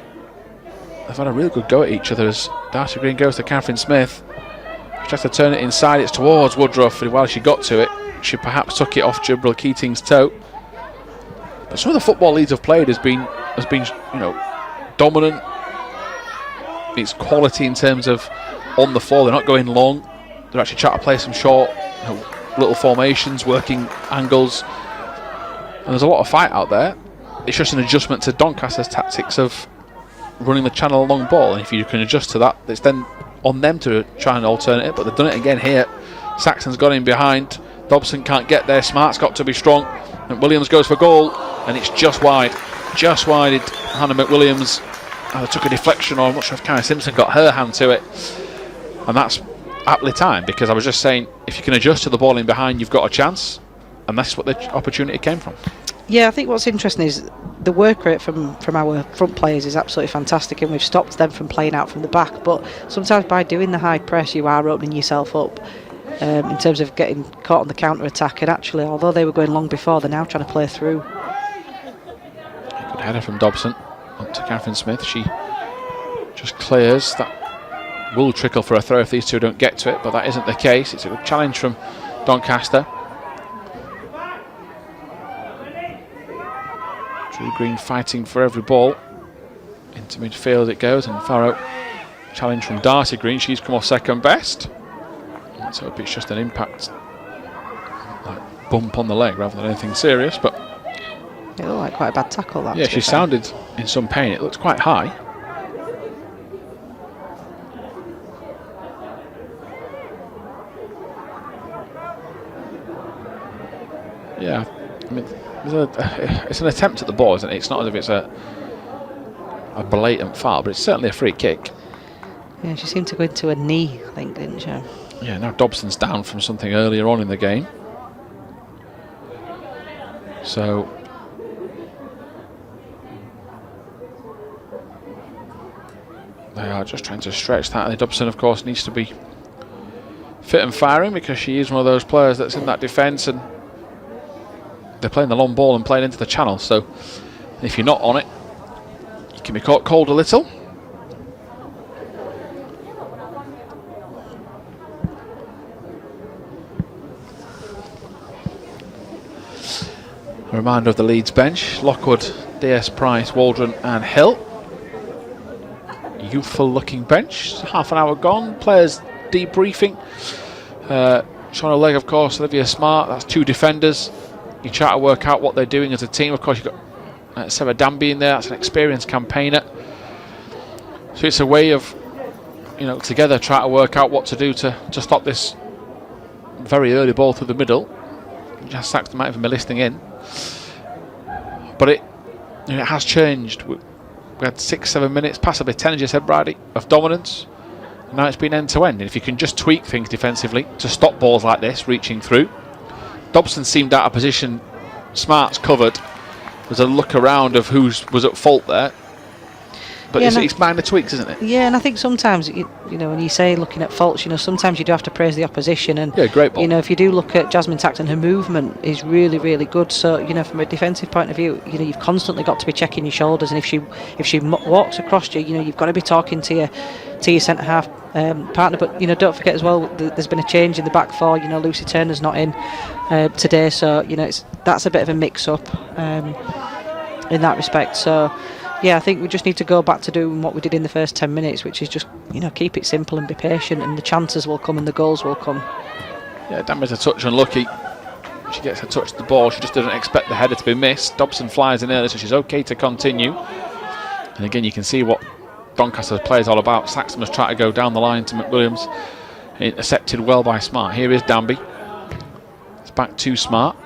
They've had a real good go at each other as Darcy Green goes to Catherine Smith. She tries to turn it inside, it's towards Woodruff, and while she got to it, she perhaps took it off Jibril Keating's toe. But some of the football Leeds have played has been dominant. It's quality in terms of on the floor. They're not going long. They're actually trying to play some short, little formations, working angles. And there's a lot of fight out there. It's just an adjustment to Doncaster's tactics of running the channel long ball. And if you can adjust to that, it's then on them to try and alternate it. But they've done it again here. Saxon's got in behind. Dobson can't get there. Smart's got to be strong. And Williams goes for goal. And it's just wide. Just wide. Hannah McWilliams took a deflection, or I'm not sure if Karen Simpson got her hand to it. And that's aptly timed, because I was just saying, if you can adjust to the ball in behind, you've got a chance. And that's what the opportunity came from. Yeah, I think what's interesting is the work rate from our front players is absolutely fantastic, and we've stopped them from playing out from the back. But sometimes by doing the high press, you are opening yourself up in terms of getting caught on the counter-attack. And actually, although they were going long before, they're now trying to play through. Good header from Dobson up to Catherine Smith. She just clears. That will trickle for a throw if these two don't get to it, but that isn't the case. It's a good challenge from Doncaster. Drew Green fighting for every ball. Into midfield it goes, and Farrow challenge from Darcy Green. She's come off second best. Let's hope it's just an impact, like bump on the leg rather than anything serious. But it looked like quite a bad tackle, that. Yeah, she sounded in some pain. It looked quite high. Yeah, I mean, it's an attempt at the ball, isn't it? It's not as if it's a blatant foul, but it's certainly a free kick. Yeah, she seemed to go into a knee, I think, didn't she? Yeah, now Dobson's down from something earlier on in the game. So they are just trying to stretch that. And Dobson, of course, needs to be fit and firing, because she is one of those players that's in that defence, and they're playing the long ball and playing into the channel. So if you're not on it, you can be caught cold a little. A reminder of the Leeds bench: Lockwood, DS, Price, Waldron and Hill. Youthful looking bench. Half an hour gone. Players debriefing. Shauna Legg, of course, Olivia Smart. That's two defenders. You try to work out what they're doing as a team. Of course, you've got Sarah Danby in there. That's an experienced campaigner. So it's a way of, together try to work out what to do to stop this very early ball through the middle. Jazz Saxton might even be listening in. But it has changed. We had 6-7 minutes, possibly 10, as you said, Brady, of dominance. And now it's been end to end. And if you can just tweak things defensively to stop balls like this reaching through. Dobson seemed out of position. Smart's covered. There's a look around of who was at fault there. But yeah, it's minor tweaks, isn't it? Yeah, and I think sometimes, when you say looking at faults, sometimes you do have to praise the opposition. And yeah, great ball. If you do look at Jasmine Tacton, her movement is really, really good. So, from a defensive point of view, you've constantly got to be checking your shoulders. And if she walks across you, you've got to be talking to your centre half partner. But don't forget as well, there's been a change in the back four. Lucy Turner's not in today, so that's a bit of a mix-up in that respect. So. Yeah, I think we just need to go back to doing what we did in the first 10 minutes, which is just, keep it simple and be patient, and the chances will come and the goals will come. Yeah, Danby's a touch unlucky. She gets a touch of the ball. She just doesn't expect the header to be missed. Dobson flies in early, so she's okay to continue. And again, you can see what Doncaster's play is all about. Saxton was trying to go down the line to McWilliams. Intercepted well by Smart. Here is Danby. It's back to Smart.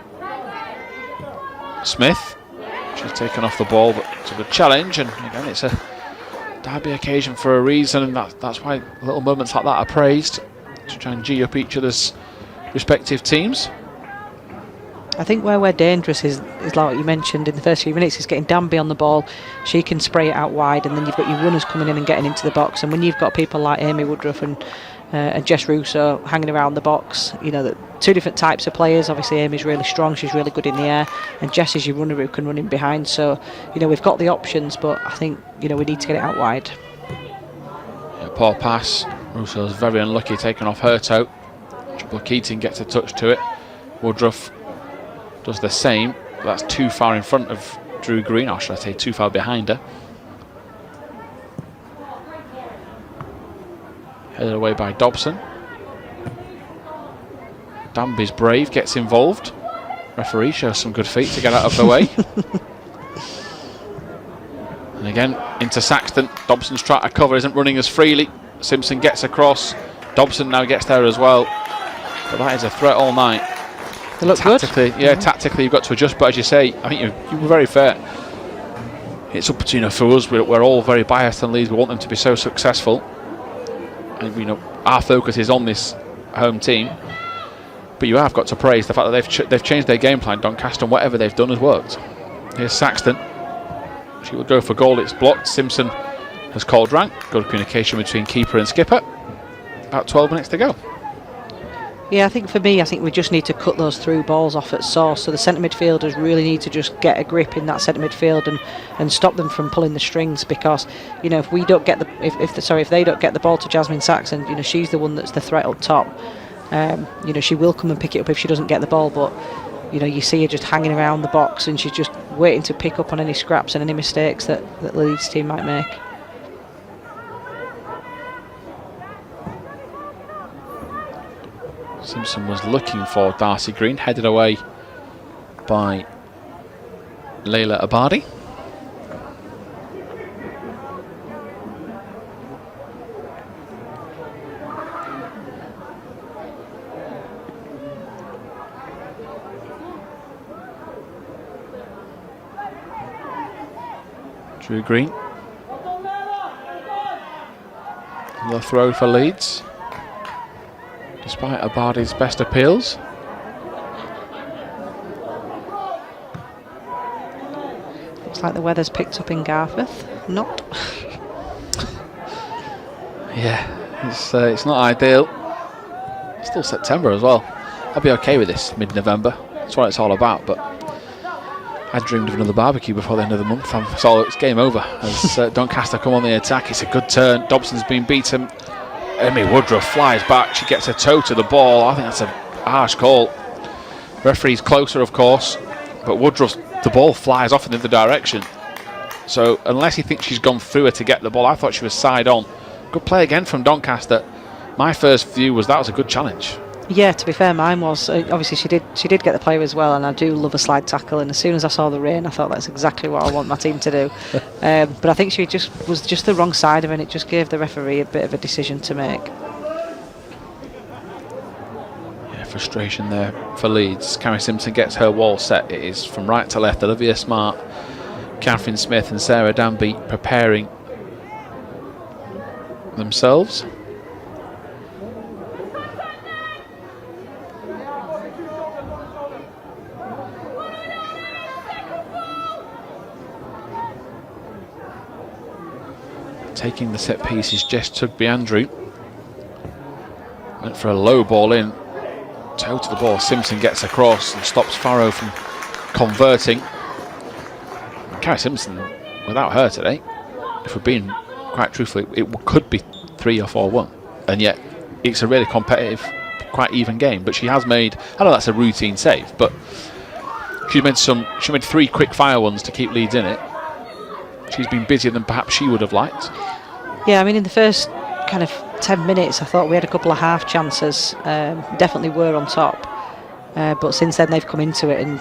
Smith. She's taken off the ball, but it's a good challenge, and again it's a derby occasion for a reason, and that's why little moments like that are praised, to try and G up each other's respective teams. I think where we're dangerous is like what you mentioned in the first few minutes, is getting Danby on the ball. She can spray it out wide, and then you've got your runners coming in and getting into the box. And when you've got people like Amy Woodruff and Jess Russo hanging around the box, you know, that two different types of players. Obviously Amy's really strong, she's really good in the air, and Jess is your runner who can run in behind. So, you know, we've got the options, but I think, you know, we need to get it out wide. Yeah, poor pass. Russo's very unlucky, taken off her toe. Triple Keating gets a touch to it. Woodruff does the same, but that's too far in front of Drew Green, or should I say too far behind her. Headed away by Dobson. Danby's brave, gets involved. Referee shows some good feet to get out of the way. And again, into Saxton. Dobson's trying to cover, isn't running as freely. Simpson gets across. Dobson now gets there as well. But that is a threat all night. They look tactically, good. Yeah, tactically you've got to adjust. But as you say, I think you were very fair. It's up to, you know, for us, we're all very biased on Leeds. We want them to be so successful. And, you know, our focus is on this home team. But you have got to praise the fact that they've changed their game plan. Doncaster, and whatever they've done has worked. Here's Saxton. She will go for goal. It's blocked. Simpson has called rank. Good communication between keeper and skipper. About 12 minutes to go. Yeah, I think for me, I think we just need to cut those through balls off at source. So the centre midfielders really need to just get a grip in that centre midfield and stop them from pulling the strings. Because, you know, if we don't get if they don't get the ball to Jasmine Saxon, you know, she's the one that's the threat up top. You know, she will come and pick it up if she doesn't get the ball, but, you know, you see her just hanging around the box and she's just waiting to pick up on any scraps and any mistakes that the Leeds team might make. Simpson was looking for Darcy Green, headed away by Layla Abadi. Drew Green. The throw for Leeds. Despite Abadi's best appeals. Looks like the weather's picked up in Garforth. Not. Yeah, it's not ideal. It's still September as well. I'd be okay with this mid-November. That's what it's all about. But I dreamed of another barbecue before the end of the month. It's game over as Doncaster come on the attack. It's a good turn. Dobson's been beaten. Amy Woodruff flies back. She gets a toe to the ball. I think that's a harsh call. Referee's closer, of course, but the ball flies off in the other direction. So unless he thinks she's gone through her to get the ball, I thought she was side on. Good play again from Doncaster. My first view was that was a good challenge. Yeah, to be fair, mine was obviously she did get the player as well, and I do love a slide tackle. And as soon as I saw the rain, I thought that's exactly what I want my team to do. But I think she was just the wrong side of it, and it just gave the referee a bit of a decision to make. Yeah, frustration there for Leeds. Carrie Simpson gets her wall set. It is from right to left. Olivia Smart, Catherine Smith, and Sarah Danby preparing themselves. Taking the set piece is Jess Tugby-Andrew. Went for a low ball in. Toe to the ball. Simpson gets across and stops Farrow from converting. Carrie Simpson, without her today, if we're being quite truthful, it could be 3 or 4-1. And yet, it's a really competitive, quite even game. But she has made, I know that's a routine save, but she made 3 quick fire ones to keep Leeds in it. She's been busier than perhaps she would have liked. Yeah, I mean, in the first kind of 10 minutes, I thought we had a couple of half chances. Definitely were on top. But since then, they've come into it and,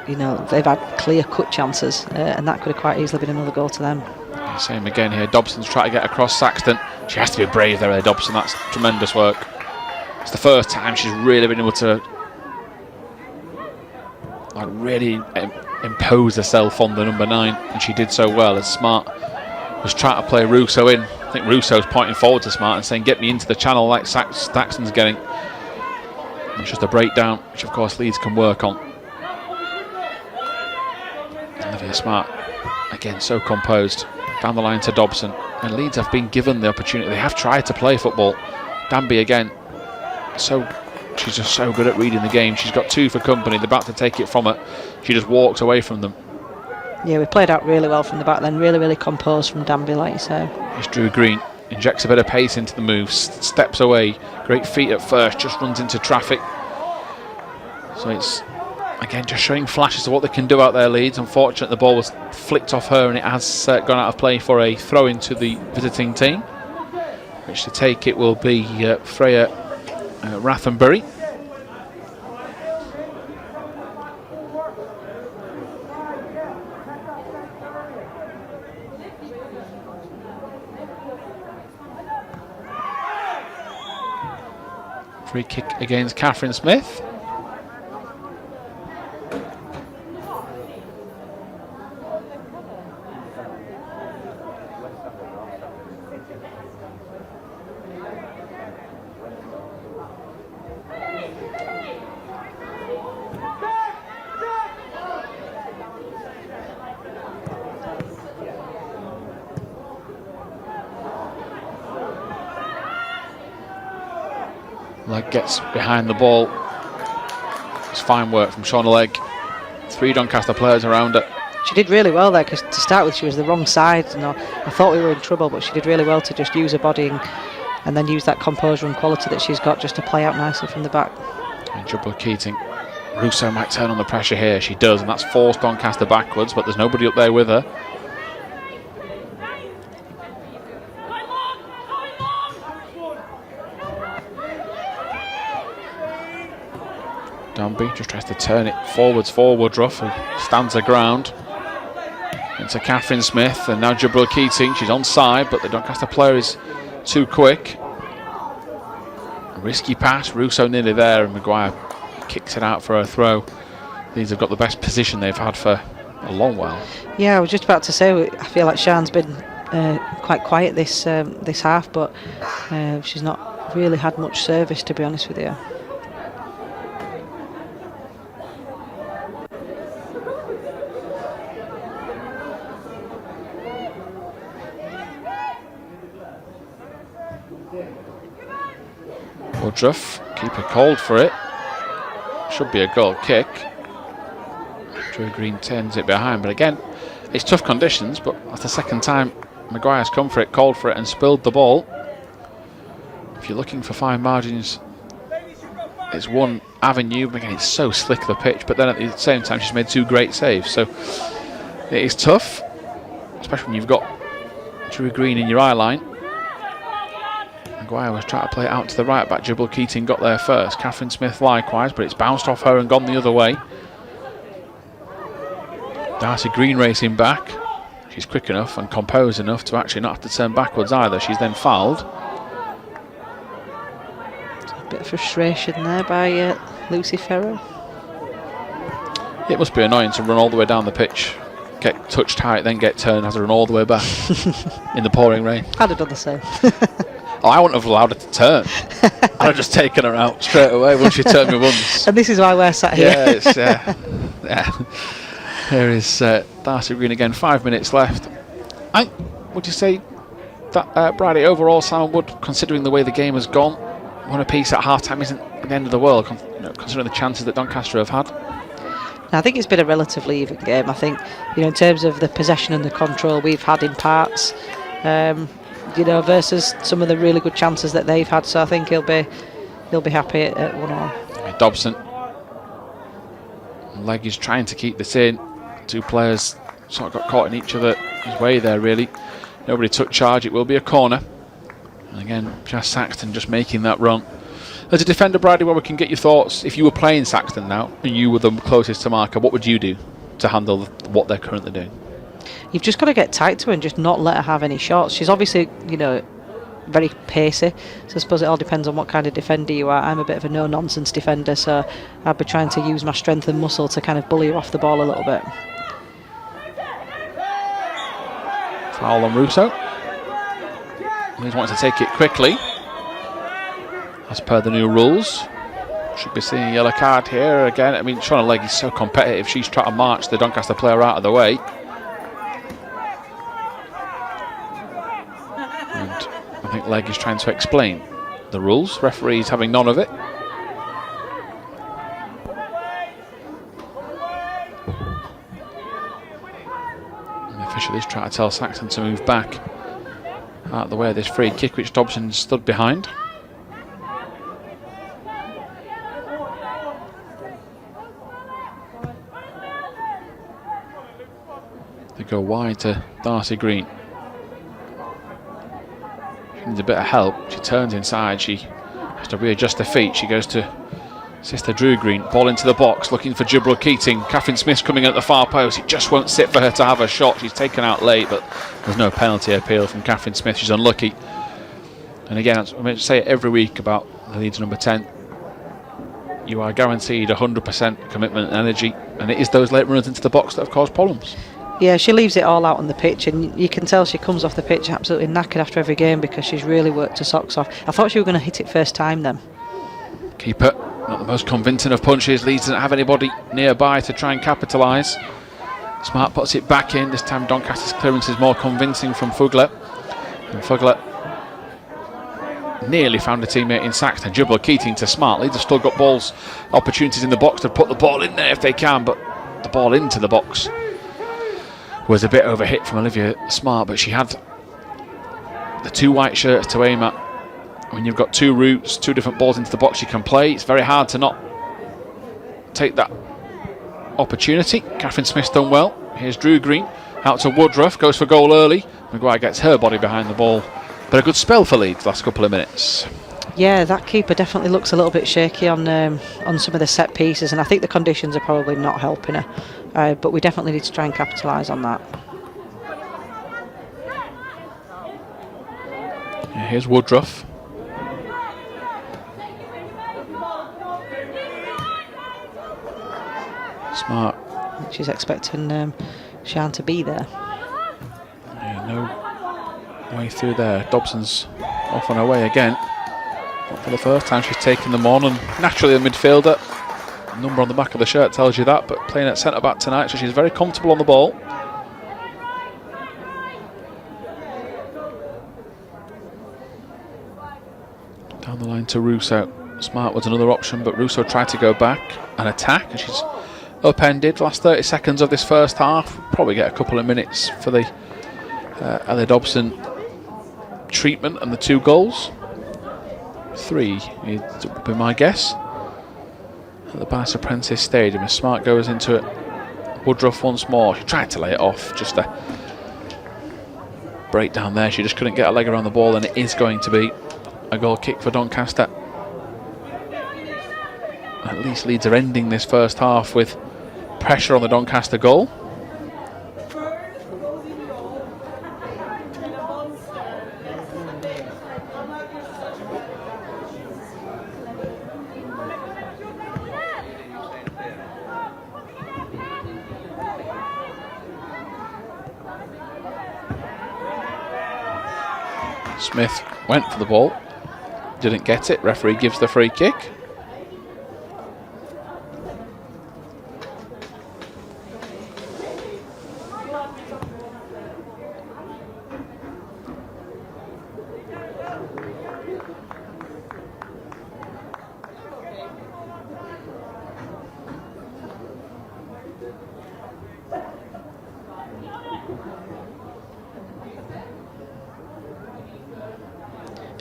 you know, they've had clear-cut chances. And that could have quite easily been another goal to them. Same again here. Dobson's trying to get across Saxton. She has to be brave there, Dobson. That's tremendous work. It's the first time she's really been able to really impose herself on the number 9, and she did so well as Smart was trying to play Russo in. I think Russo's pointing forward to Smart and saying, get me into the channel like Saxton's getting. And it's just a breakdown, which of course Leeds can work on. Olivia Smart, again, so composed. Down the line to Dobson. And Leeds have been given the opportunity. They have tried to play football. Danby again. She's just so good at reading the game. She's got 2 for company. They're about to take it from her. She just walks away from them. Yeah, we played out really well from the back then. Really, really composed from Danby, like you say. It's Drew Green. Injects a bit of pace into the move. Steps away. Great feet at first. Just runs into traffic. So it's, again, just showing flashes of what they can do out there, Leeds. Unfortunately, the ball was flicked off her and it has gone out of play for a throw into the visiting team. Which to take it will be Freya Rathenbury. Free kick against Catherine Smith. Leg gets behind the ball. It's fine work from Shauna Legg. 3 Doncaster players around her. She did really well there, because to start with she was the wrong side, and I thought we were in trouble, but she did really well to just use her body and then use that composure and quality that she's got just to play out nicely from the back. And Jubla Keating. Russo might turn on the pressure here. She does, and that's forced Doncaster backwards, but there's nobody up there with her. Danby just tries to turn it forwards for Woodruff, who stands her ground. Into Catherine Smith, and now Jubla Keating. She's onside, but the Doncaster player is too quick. A risky pass, Russo nearly there, and Maguire kicks it out for a throw. These have got the best position they've had for a long while. Yeah, I was just about to say, I feel like Sian's been quite quiet this half, but she's not really had much service, to be honest with you. Woodruff, keeper called for it. Should be a goal kick. Drew Green turns it behind, but again, it's tough conditions, but that's the second time Maguire's come for it, called for it and spilled the ball. If you're looking for fine margins, it's one avenue, but again, it's so slick the pitch, but then at the same time she's made 2 great saves, so it is tough, especially when you've got Drew Green in your eye line. Maguire was trying to play it out to the right back. Jubla Keating got there first. Catherine Smith likewise, but it's bounced off her and gone the other way. Darcy Green racing back. She's quick enough and composed enough to actually not have to turn backwards either. She's then fouled. A bit of frustration there by Lucy Farrell. It must be annoying to run all the way down the pitch, get touched tight, then get turned, have to run all the way back in the pouring rain. I'd have done the same. Oh, I wouldn't have allowed her to turn. I'd have just taken her out straight away once she turned me once. And this is why we're sat here. Yeah, it's, yeah. Here is Darcy Green again, 5 minutes left. Would you say that, Bridie, overall, Simon Wood, considering the way the game has gone, 1 apiece at half-time isn't the end of the world, considering the chances that Doncaster have had? I think it's been a relatively even game. I think, in terms of the possession and the control we've had in parts, versus some of the really good chances that they've had. So I think he'll be happy at 1-1. Dobson. Legg is trying to keep this in. 2 players sort of got caught in each other's way there, really. Nobody took charge. It will be a corner. And again, Jazz Saxton just making that run. As a defender, Bridie, where we can get your thoughts, if you were playing Saxton now and you were the closest to marker, what would you do to handle what they're currently doing? You've just got to get tight to her and just not let her have any shots. She's obviously, very pacey, so I suppose it all depends on what kind of defender you are. I'm a bit of a no-nonsense defender, so I'd be trying to use my strength and muscle to kind of bully her off the ball a little bit. Foul on Russo. He's wanting to take it quickly, as per the new rules. should be seeing a yellow card here again. I mean, Shauna Legg is so competitive. She's trying to march the Doncaster player out of the way. And I think Legg is trying to explain the rules. Referees having none of it. And the official is trying to tell Saxon to move back out of the way of this free kick, which Dobson stood behind. They go wide to Darcy Green. She needs a bit of help. She turns inside. She has to readjust her feet. She goes to sister Drew Green. Ball into the box, looking for Gibral Keating. Catherine Smith's coming at the far post. It just won't sit for her to have a shot. She's taken out late, but there's no penalty appeal from Catherine Smith. She's unlucky. And again, I'm going to say it every week about the Leeds number 10. You are guaranteed 100% commitment and energy, and it is those late runners into the box that have caused problems. Yeah, she leaves it all out on the pitch, and you can tell she comes off the pitch absolutely knackered after every game because she's really worked her socks off. I thought she was going to hit it first time then. Keeper, not the most convincing of punches. Leeds doesn't have anybody nearby to try and capitalise. Smart puts it back in. This time Doncaster's clearance is more convincing from Fugler. And Fugler nearly found a teammate in Saxton. Gibral Keating to Smart. Leeds have still got balls, opportunities in the box to put the ball in there if they can, but the ball into the box was a bit overhit from Olivia Smart, but she had the two white shirts to aim at. When you've got two routes, two different balls into the box you can play, it's very hard to not take that opportunity. Catherine Smith's done well. Here's Drew Green, out to Woodruff, goes for goal early. Maguire gets her body behind the ball. But a good spell for Leeds last couple of minutes. Yeah, that keeper definitely looks a little bit shaky on some of the set pieces, and I think the conditions are probably not helping her. But we definitely need to try and capitalise on that. Yeah, here's Woodruff. Smart. She's expecting Sian to be there. Yeah, no way through there. Dobson's off on her way again. Not for the first time she's taken them on, and naturally a midfielder. The number on the back of the shirt tells you that, but playing at centre back tonight, so she's very comfortable on the ball. Down the line to Russo. Smart was another option, but Russo tried to go back and attack, and she's upended. Last 30 seconds of this first half. Probably get a couple of minutes for the Ellie Dobson treatment and the 2 goals. 3 would be my guess. At the Bannister Prentice Stadium as Smart goes into it. Woodruff once more. She tried to lay it off, just a breakdown there. She just couldn't get a leg around the ball, and it is going to be a goal kick for Doncaster. At least Leeds are ending this first half with pressure on the Doncaster goal. Smith went for the ball, didn't get it. Referee gives the free kick.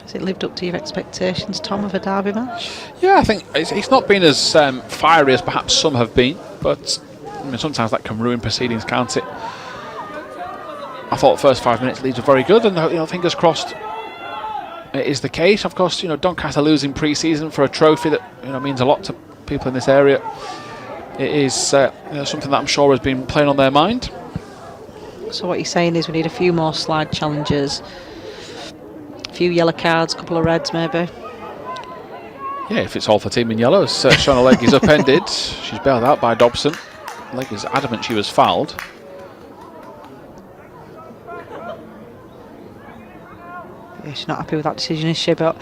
Has it lived up to your expectations, Tom, of a derby match? Yeah, I think it's not been as fiery as perhaps some have been, but I mean, sometimes that can ruin proceedings, can't it? I thought the first 5 minutes Leeds were very good, and fingers crossed it is the case. Of course, Doncaster losing pre-season for a trophy that means a lot to people in this area. It is something that I'm sure has been playing on their mind. So what you're saying is we need a few more slide challenges, a few yellow cards, a couple of reds maybe. Yeah, if it's all for team in yellows. Shauna Legg is upended. She's bailed out by Dobson. Legg is adamant she was fouled. Yeah, she's not happy with that decision, is she? But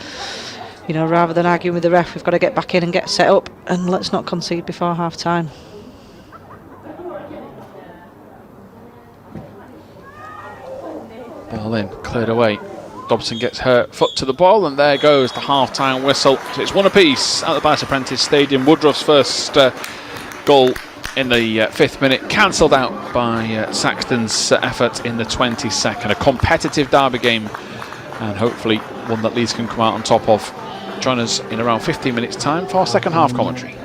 you know, rather than arguing with the ref, we've got to get back in and get set up, and let's not concede before half time. Ball in, cleared away. Dobson gets her foot to the ball, and there goes the half-time whistle. So it's 1 apiece at the Banners Apprentice Stadium. Woodruff's first goal in the 5th minute, cancelled out by Saxton's effort in the 22nd. A competitive derby game, and hopefully one that Leeds can come out on top of. Join us in around 15 minutes' time for second half commentary.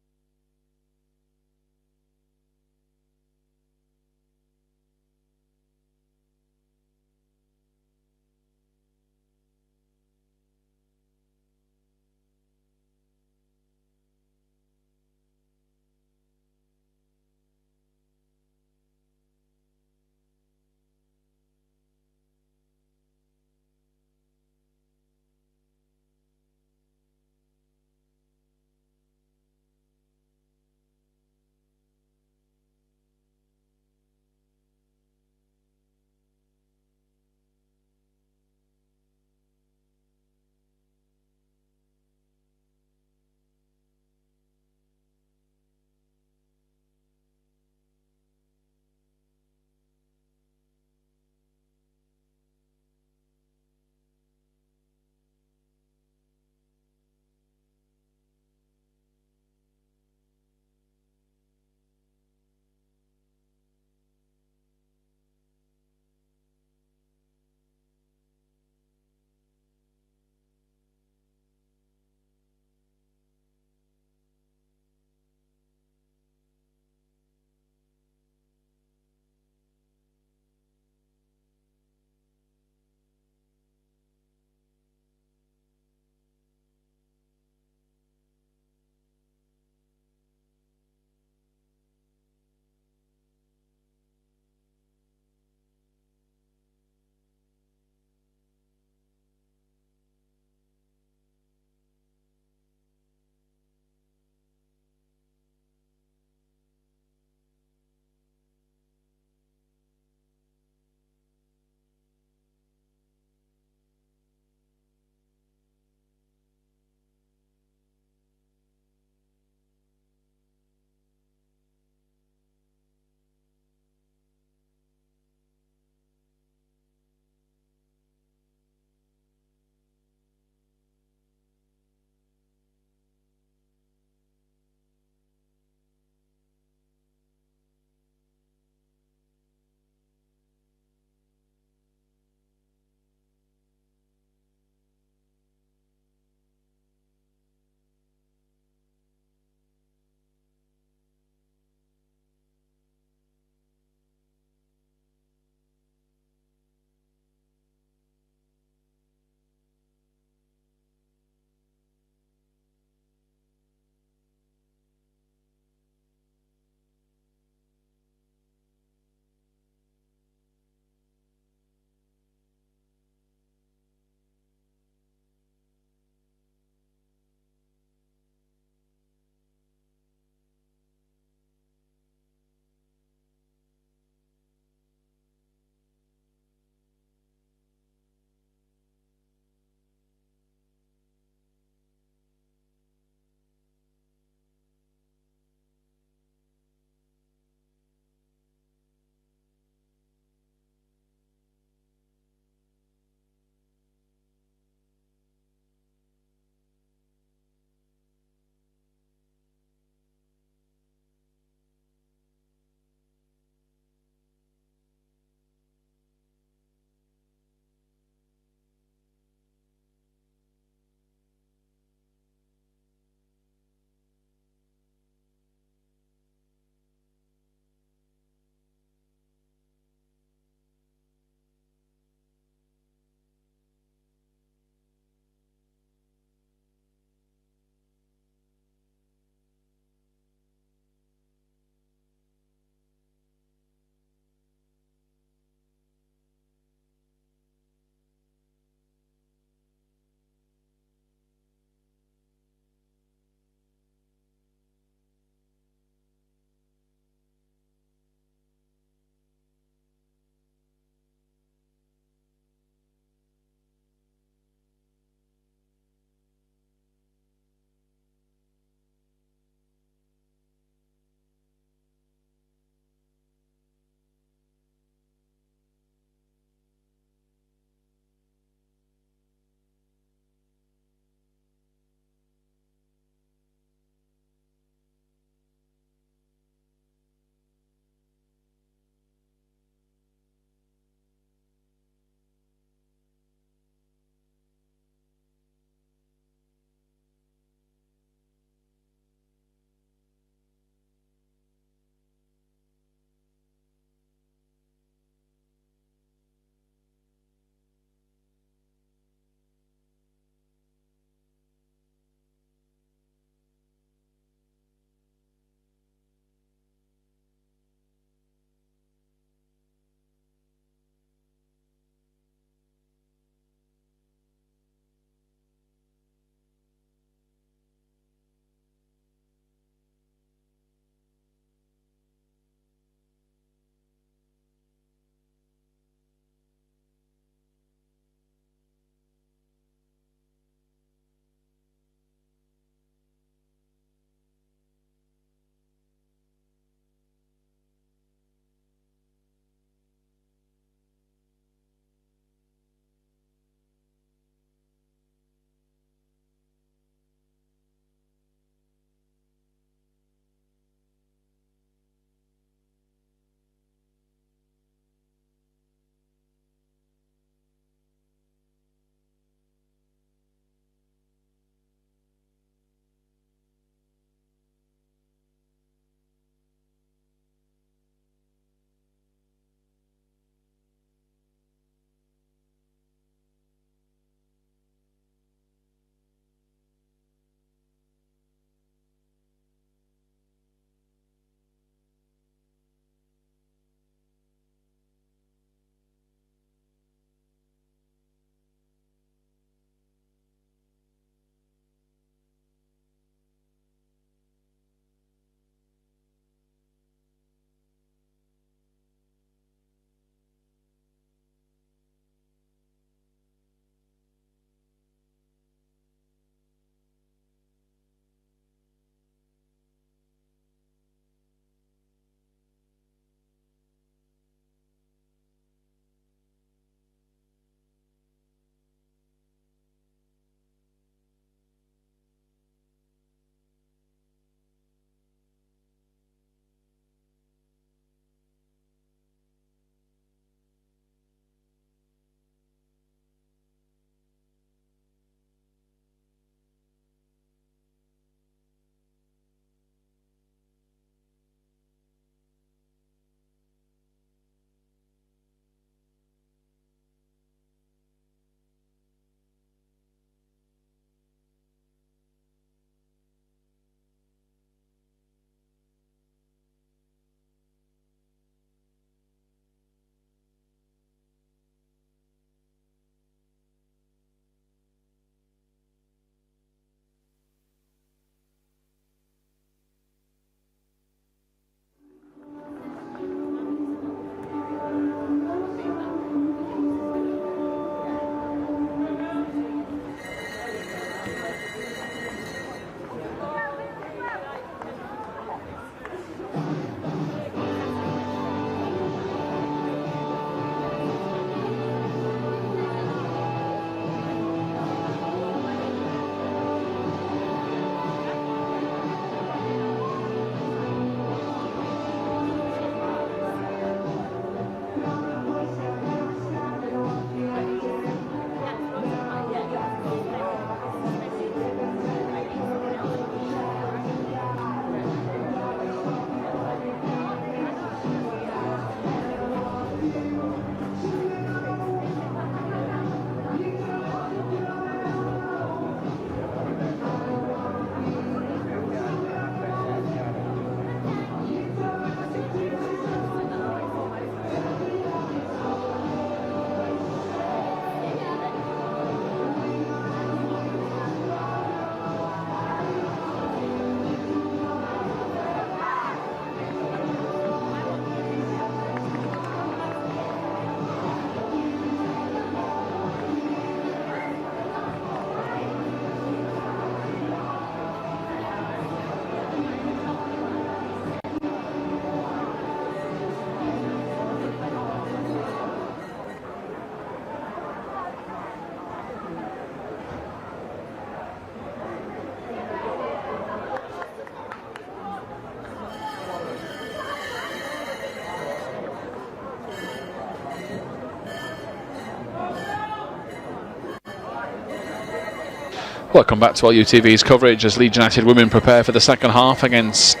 Welcome back to LUTV's coverage as Leeds United women prepare for the second half against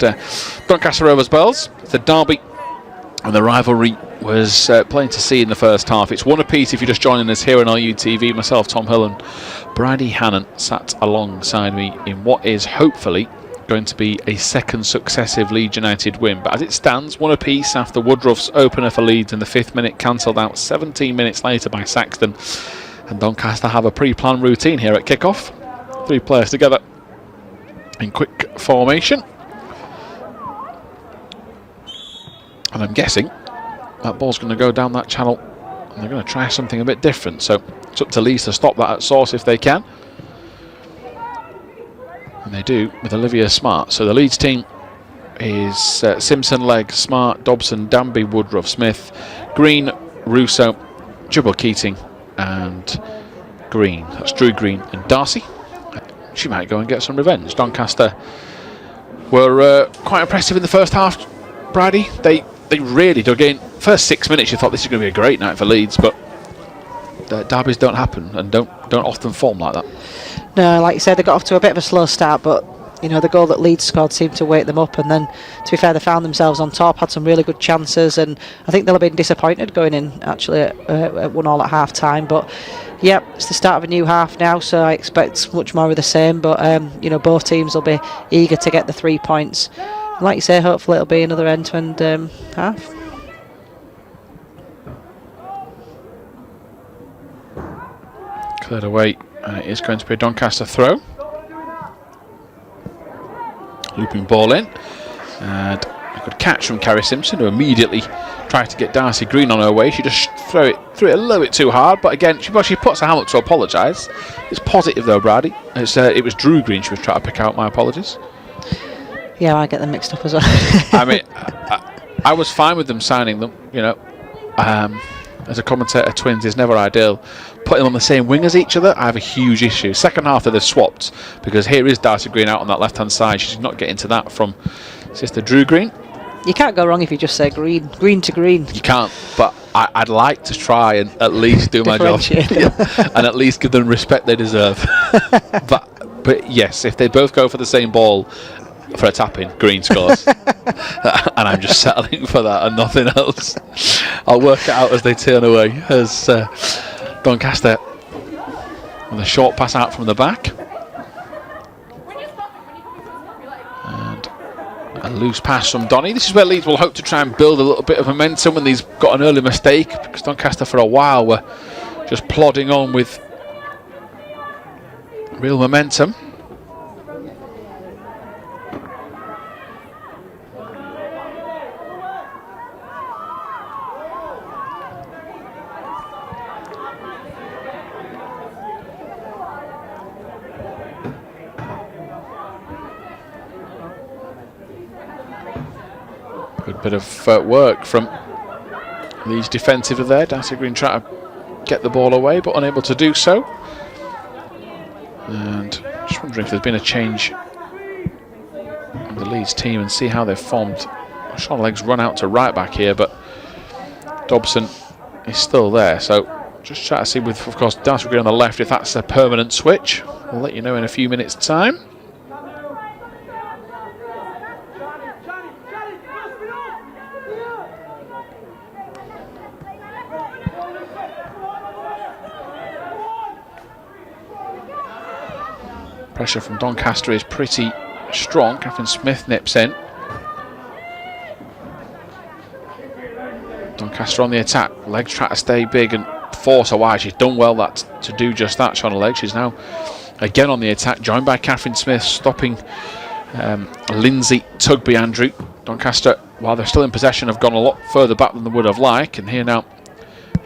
Doncaster Rovers Bells. The derby and the rivalry was plain to see in the first half. It's one apiece if you're just joining us here on LUTV. Myself, Tom Hill, and Bridie Hannon sat alongside me in what is hopefully going to be a second successive Leeds United win. But as it stands, one apiece after Woodruff's opener for Leeds in the 5th minute, cancelled out 17 minutes later by Saxton. And Doncaster have a pre-planned routine here at kickoff. 3 players together in quick formation. And I'm guessing that ball's going to go down that channel and they're going to try something a bit different. So it's up to Leeds to stop that at source if they can. And they do with Olivia Smart. So the Leeds team is Simpson, Legg, Smart, Dobson, Danby, Woodruff, Smith, Green, Russo, Jubble Keating and Green. That's Drew Green and Darcy. She might go and get some revenge. Doncaster were quite impressive in the first half, Bridie. They really dug in. First 6 minutes you thought this is going to be a great night for Leeds, but derbies don't happen and don't often form like that. No, like you said, they got off to a bit of a slow start, but you know, the goal that Leeds scored seemed to wake them up, and then, to be fair, they found themselves on top, had some really good chances, and I think they'll have been disappointed going in actually at 1-1 at half time. But yeah, it's the start of a new half now, so I expect much more of the same. But you know, both teams will be eager to get the 3 points. Like you say, hopefully it'll be another end-to-end half. Cleared away, and it is going to be a Doncaster throw. Looping ball in, and a good catch from Carrie Simpson, who immediately tried to get Darcy Green on her way. She just threw it a little bit too hard, but again, she puts her hand up to apologise. It's positive though, Bridie. It was Drew Green she was trying to pick out. My apologies. Yeah, I get them mixed up as well. I mean, I was fine with them signing them. You know, as a commentator, twins is never ideal. Putting them on the same wing as each other, I have a huge issue. Second half, they've swapped, because here is Darcy Green out on that left-hand side. She's not getting to that from sister Drew Green. You can't go wrong if you just say green to green. You can't, but I'd like to try and at least do my job and at least give them respect they deserve. but yes, if they both go for the same ball for a tap-in, Green scores. And I'm just settling for that and nothing else. I'll work it out as they turn away, as Doncaster with a short pass out from the back. And a loose pass from Donny. This is where Leeds will hope to try and build a little bit of momentum when they've got an early mistake, because Doncaster for a while were just plodding on with real momentum. Good bit of work from Leeds defensively there. Darcy Green trying to get the ball away, but unable to do so. And just wondering if there's been a change in the Leeds team and see how they've formed. Sean Legg's run out to right back here, but Dobson is still there. So just try to see with, of course, Darcy Green on the left, if that's a permanent switch. We'll let you know in a few minutes' time. Pressure from Doncaster is pretty strong. Catherine Smith nips in. Doncaster on the attack. Legg try to stay big and force her wide. She's done well to do just that, Shauna Legg. She's now again on the attack, joined by Catherine Smith, stopping Lindsay Tugby Andrew. Doncaster, while they're still in possession, have gone a lot further back than they would have liked. And here now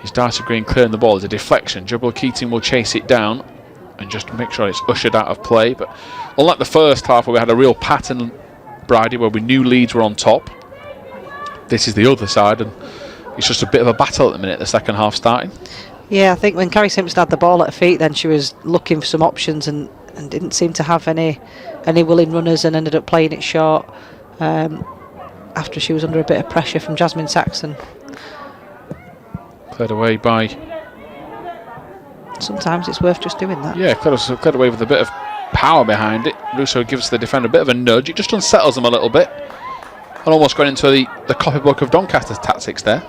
is Darcy Green clearing the ball. There's a deflection. Jubble Keating will chase it down and just make sure it's ushered out of play. But unlike the first half, where we had a real pattern, Bridie, where we knew Leeds were on top, this is the other side, and it's just a bit of a battle at the minute, the second half starting. Yeah, I think when Carrie Simpson had the ball at her feet, then she was looking for some options and didn't seem to have any willing runners, and ended up playing it short after she was under a bit of pressure from Jasmine Saxton. Cleared away by... Sometimes it's worth just doing that. Yeah, cleared away with a bit of power behind it. Russo gives the defender a bit of a nudge. It just unsettles them a little bit. And almost going into the copybook of Doncaster's tactics there.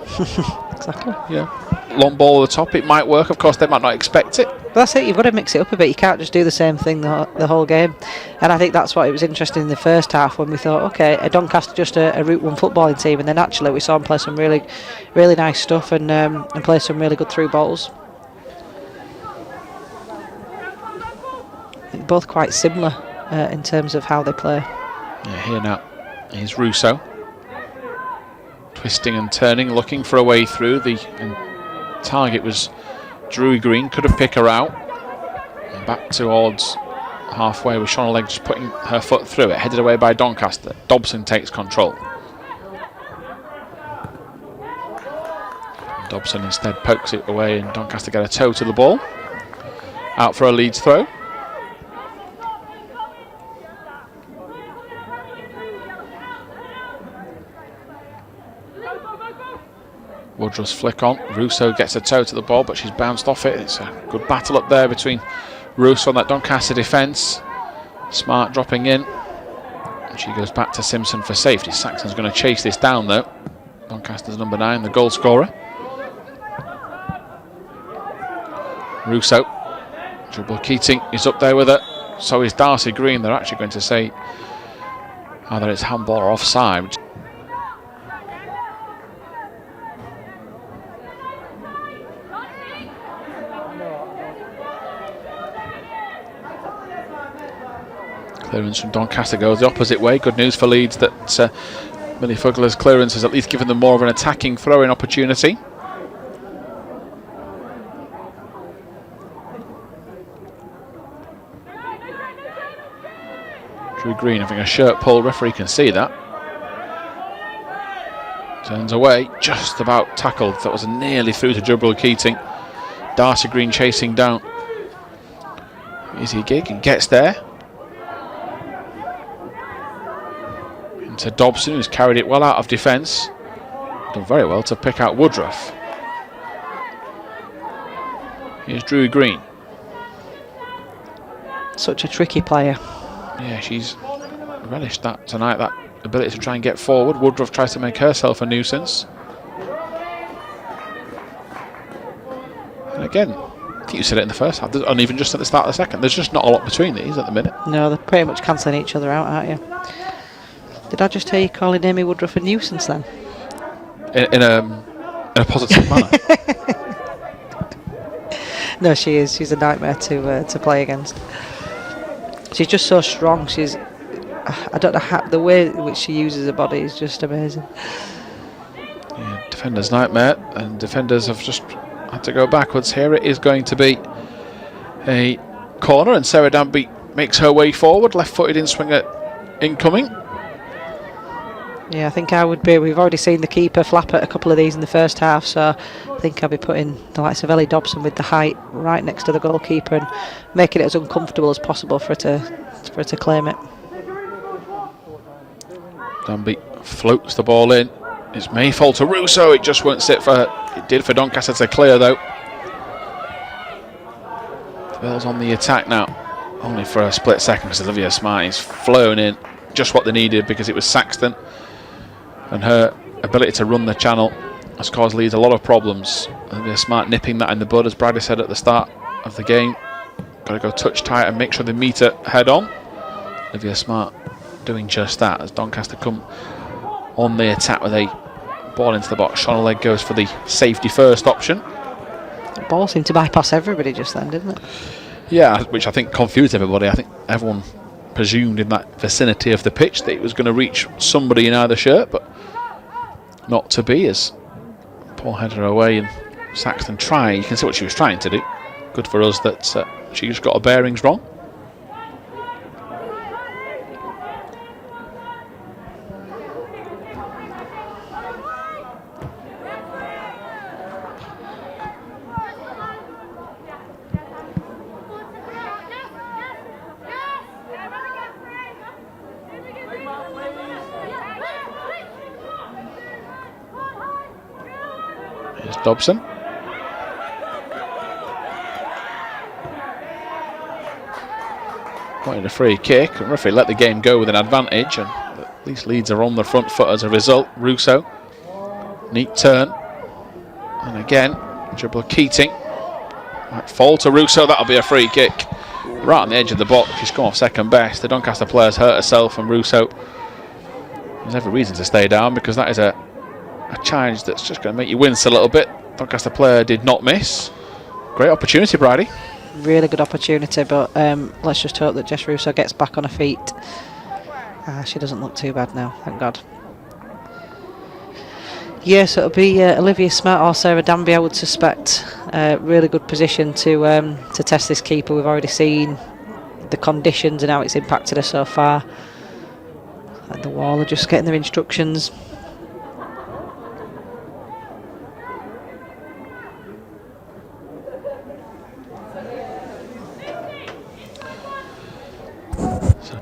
Exactly. Yeah. Long ball over the top, it might work. Of course, they might not expect it. But that's it, you've got to mix it up a bit. You can't just do the same thing the whole game. And I think that's what it was interesting in the first half when we thought, okay, Doncaster just a Route 1 footballing team, and then actually we saw them play some really, really nice stuff and play some really good through balls. Both quite similar in terms of how they play. Yeah, here now is Russo. Twisting and turning, looking for a way through. The target was Drewy Green, could have picked her out. And back towards halfway with Shauna Legg just putting her foot through it, headed away by Doncaster. Dobson takes control. Dobson instead pokes it away and Doncaster get a toe to the ball. Out for a Leeds throw. Woodruff's flick on. Russo gets a toe to the ball, but she's bounced off it. It's a good battle up there between Russo and that Doncaster defence. Smart dropping in. And she goes back to Simpson for safety. Saxon's going to chase this down though. Doncaster's number 9, the goal scorer. Russo. Dribble Keating is up there with her. So is Darcy Green. They're actually going to say either it's handball or offside. Clearance from Doncaster goes the opposite way. Good news for Leeds that Millie Fugler's clearance has at least given them more of an attacking throw-in opportunity. Drew Green having a shirt pull. Referee can see that. Turns away, just about tackled. That was nearly through to Jubril Keating. Darcy Green chasing down. Easy gig and gets there. To Dobson, who's carried it well out of defence. Done very well to pick out Woodruff. Here's Drew Green. Such a tricky player. Yeah, she's relished that tonight, that ability to try and get forward. Woodruff tries to make herself a nuisance. And again, I think you said it in the first half, and even just at the start of the second, there's just not a lot between these at the minute. No, they're pretty much cancelling each other out, aren't you? Did I just hear you calling Amy Woodruff a nuisance then? In a positive manner. No, she is. She's a nightmare to play against. She's just so strong. She's, I don't know how, the way in which she uses her body is just amazing. Yeah, defender's nightmare, and defenders have just had to go backwards here. It is going to be a corner, and Sarah Danby makes her way forward, left-footed in swinger incoming. Yeah, I think I would be. We've already seen the keeper flap at a couple of these in the first half, so I think I'll be putting the likes of Ellie Dobson with the height right next to the goalkeeper and making it as uncomfortable as possible for her to claim it. Danby floats the ball in. It's Mayfall to Russo. It just won't sit for her. It did for Doncaster to clear though. The ball's on the attack now, only for a split second because Olivia Smart is flown in. Just what they needed because it was Saxton. And her ability to run the channel has caused Leeds a lot of problems. Olivia Smart nipping that in the bud, as Bradley said at the start of the game. Got to go touch tight and make sure they meet her head on. Olivia Smart doing just that as Doncaster come on the attack with a ball into the box. Shauna Legg goes for the safety first option. The ball seemed to bypass everybody just then, didn't it? Yeah, which I think confused everybody. I think everyone presumed in that vicinity of the pitch that it was going to reach somebody in either shirt, but not to be, as Paul headed her away and Saxton tried. You can see what she was trying to do. Good for us that she just got her bearings wrong. Dobson. wanted a free kick, and referee let the game go with an advantage, and at least Leeds are on the front foot as a result. Russo, neat turn, and again, dribble Keating. Might fall to Russo, that'll be a free kick. Right on the edge of the box, she's come off second best. The Doncaster player's hurt herself, and Russo has every reason to stay down, because that is a challenge that's just going to make you wince a little bit. Doncaster player did not miss. Great opportunity, Bridie. Really good opportunity, but let's just hope that Jess Russo gets back on her feet. She doesn't look too bad now, thank God. Yes, it'll be Olivia Smart or Sarah Danby, I would suspect. Really good position to test this keeper. We've already seen the conditions and how it's impacted her so far. And the Wall are just getting their instructions.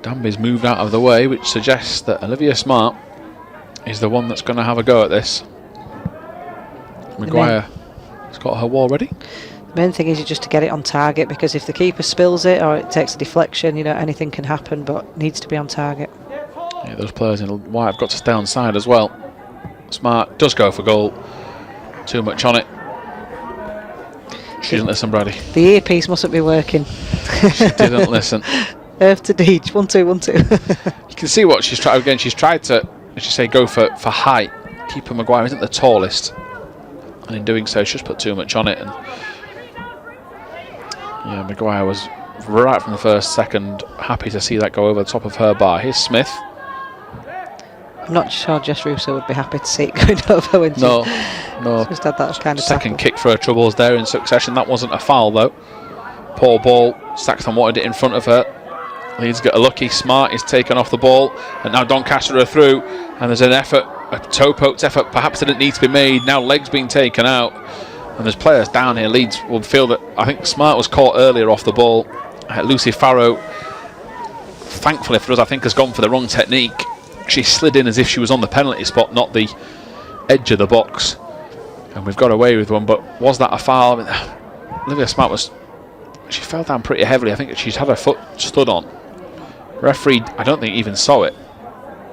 Danby's moved out of the way, which suggests that Olivia Smart is the one that's going to have a go at this. Maguire has got her wall ready. The main thing is just to get it on target, because if the keeper spills it or it takes a deflection, you know, anything can happen, but it needs to be on target. Yeah, those players in white have got to stay on side as well. Smart does go for goal. Too much on it. She didn't listen, Brady. The earpiece mustn't be working. She didn't listen. Earth to Deej, 1-2, 1-2. You can see what she's tried again. She's tried to, as you say, go for height. Keeper Maguire isn't the tallest, and in doing so, she's just put too much on it. And yeah, Maguire was right from the first second happy to see that go over the top of her bar. Here's Smith. I'm not sure Jess Russo would be happy to see it going over when no. Just had that kind of second tackle. kick for her troubles there in succession. That wasn't a foul though. Poor ball. Saxton wanted it in front of her. Leeds get a lucky. Smart is taken off the ball, and now Doncaster are through, and there's an effort, a toe-poked effort, perhaps didn't need to be made. Now legs being taken out, and there's players down here. Leeds will feel that, I think Smart was caught earlier off the ball. Lucy Farrow, thankfully for us, I think has gone for the wrong technique. She slid in as if she was on the penalty spot, not the edge of the box, and we've got away with one. But was that a foul? I mean, Olivia Smart she fell down pretty heavily. I think she's had her foot stood on. Referee, I don't think even saw it,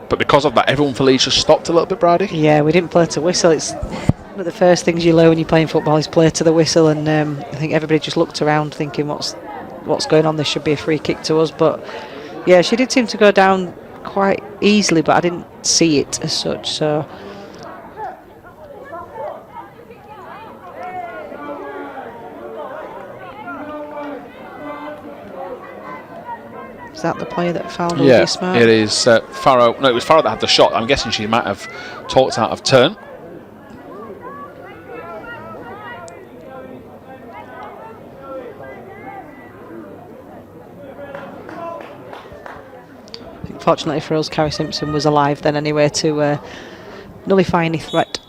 but because of that, everyone for Leeds just stopped a little bit, Brady. Yeah, we didn't play to whistle. It's one of the first things you learn when you're playing football is play to the whistle, and I think everybody just looked around thinking, what's going on? This should be a free kick to us. But yeah, she did seem to go down quite easily, but I didn't see it as such. So is that the player that fouled Olivia Smart? It is Farrow. No, it was Farrow that had the shot. I'm guessing she might have talked out of turn. Fortunately for us, Carrie Simpson was alive then anyway to nullify any threat.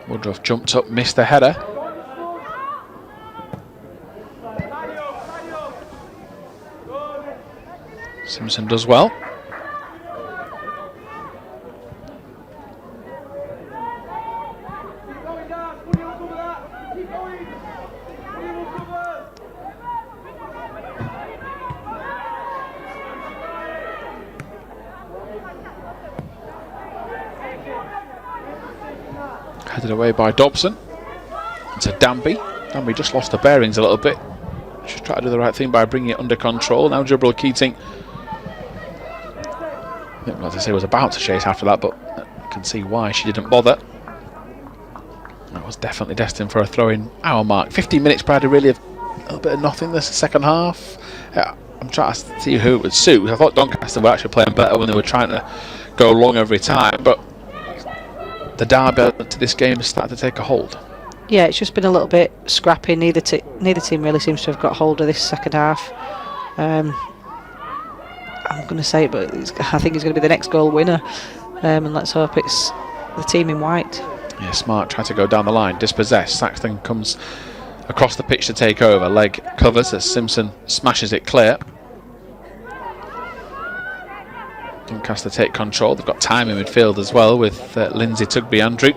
Woodruff jumped up, missed the header. Simpson does well. Headed away by Dobson. To Danby. Danby just lost her bearings a little bit. She's trying to do the right thing by bringing it under control. Now Jibril Keating, I think, as I say, was about to chase after that, but you can see why she didn't bother. That was definitely destined for a throw-in hour mark. 15 minutes, Brady, really a little bit of nothing this second half. I'm trying to see who it would suit. I thought Doncaster were actually playing better when they were trying to go long every time, but the derby element to this game has started to take a hold. Yeah, it's just been a little bit scrappy. Neither team really seems to have got hold of this second half. I'm going to say it, but I think it's going to be the next goal winner, and let's hope it's the team in white. Yeah, Smart tried to go down the line, dispossessed. Saxton comes across the pitch to take over. Leg covers as Simpson smashes it clear. Doncaster take control. They've got time in midfield as well with Lindsay Tugby-Andrew.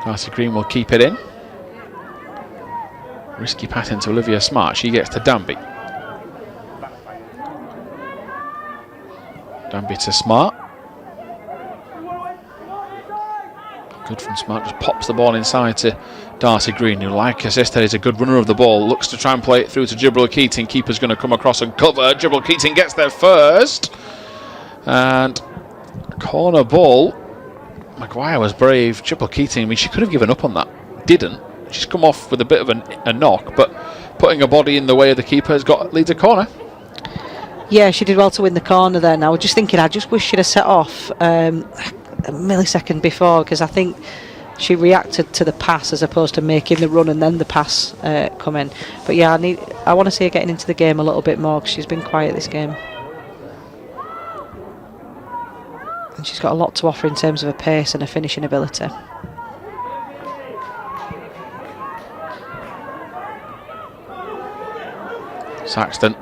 Darcy Green will keep it in. Risky pass into Olivia Smart. She gets to Danby. Danby to Smart. Good from Smart. Just pops the ball inside to Darcy Green, who, like her sister, is a good runner of the ball. Looks to try and play it through to Jibril Keating. Keeper's going to come across and cover. Jibril Keating gets there first. And corner ball. Maguire was brave. Jibril Keating, I mean, she could have given up on that. Didn't. She's come off with a bit of a knock, but putting her body in the way of the keeper has got Leeds a corner. Yeah, she did well to win the corner there. Now, I was just thinking, I just wish she'd have set off a millisecond before, because I think she reacted to the pass as opposed to making the run and then the pass come in. But yeah, I want to see her getting into the game a little bit more, because she's been quiet this game. And she's got a lot to offer in terms of her pace and her finishing ability. Saxton.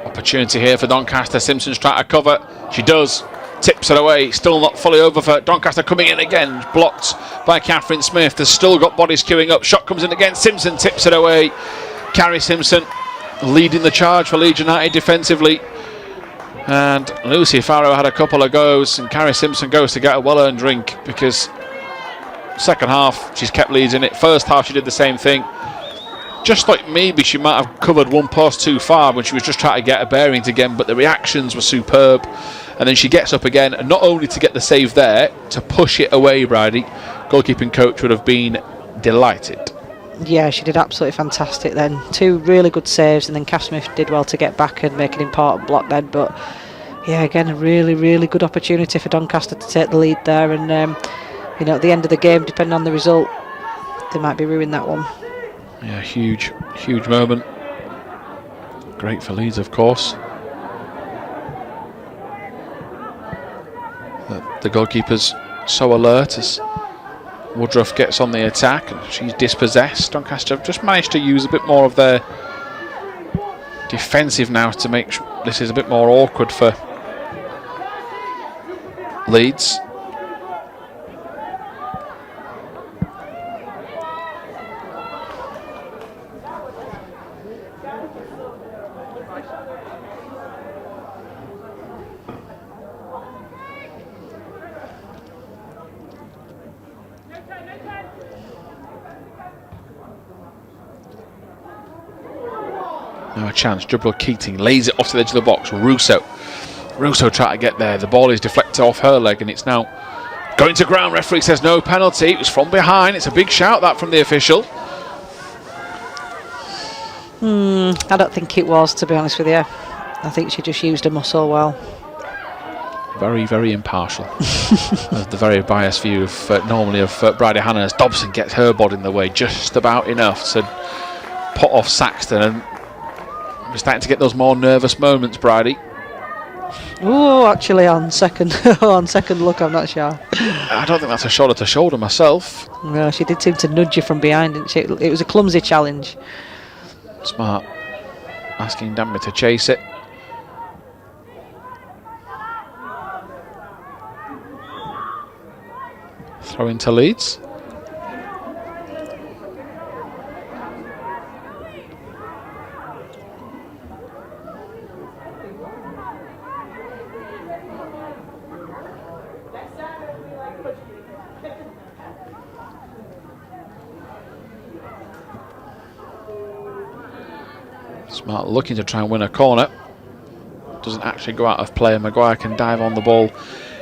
Opportunity here for Doncaster. Simpson's trying to cover. She does. Tips it away. Still not fully over for Doncaster. Coming in again. Blocked by Catherine Smith. There's still got bodies queuing up. Shot comes in again. Simpson tips it away. Carrie Simpson leading the charge for Leeds United defensively. And Lucy Farrow had a couple of goes, and Carrie Simpson goes to get a well-earned drink, because second half she's kept Leeds in it. First half she did the same thing. Just like maybe she might have covered one post too far when she was just trying to get her bearings again, but the reactions were superb. And then she gets up again, and not only to get the save there, to push it away, Bridie. Goalkeeping coach would have been delighted. Yeah, she did absolutely fantastic then. 2 really good saves, and then Kath Smith did well to get back and make an important block then. But yeah, again, a really, really good opportunity for Doncaster to take the lead there. And you know, at the end of the game, depending on the result, they might be ruining that one. Yeah, huge moment. Great for Leeds, of course. The goalkeeper's so alert as Woodruff gets on the attack, and she's dispossessed. Doncaster have just managed to use a bit more of their defensive now to make this is a bit more awkward for Leeds. Now a chance. Jibril Keating lays it off to the edge of the box. Russo trying to get there. The ball is deflected off her leg, and it's now going to ground. Referee says no penalty. It was from behind. It's a big shout, that, from the official. I don't think it was, to be honest with you. I think she just used her muscle well. Very, very impartial. The very biased view of normally of Bridie Hannah, as Dobson gets her body in the way just about enough to put off Saxton, and we're starting to get those more nervous moments, Bridie. Oh, actually, on second look, I'm not sure. I don't think that's a shoulder to shoulder myself. No, she did seem to nudge you from behind, didn't she? It was a clumsy challenge. Smart asking Danby to chase it. Throw into Leeds. Smart looking to try and win a corner. Doesn't actually go out of play, and Maguire can dive on the ball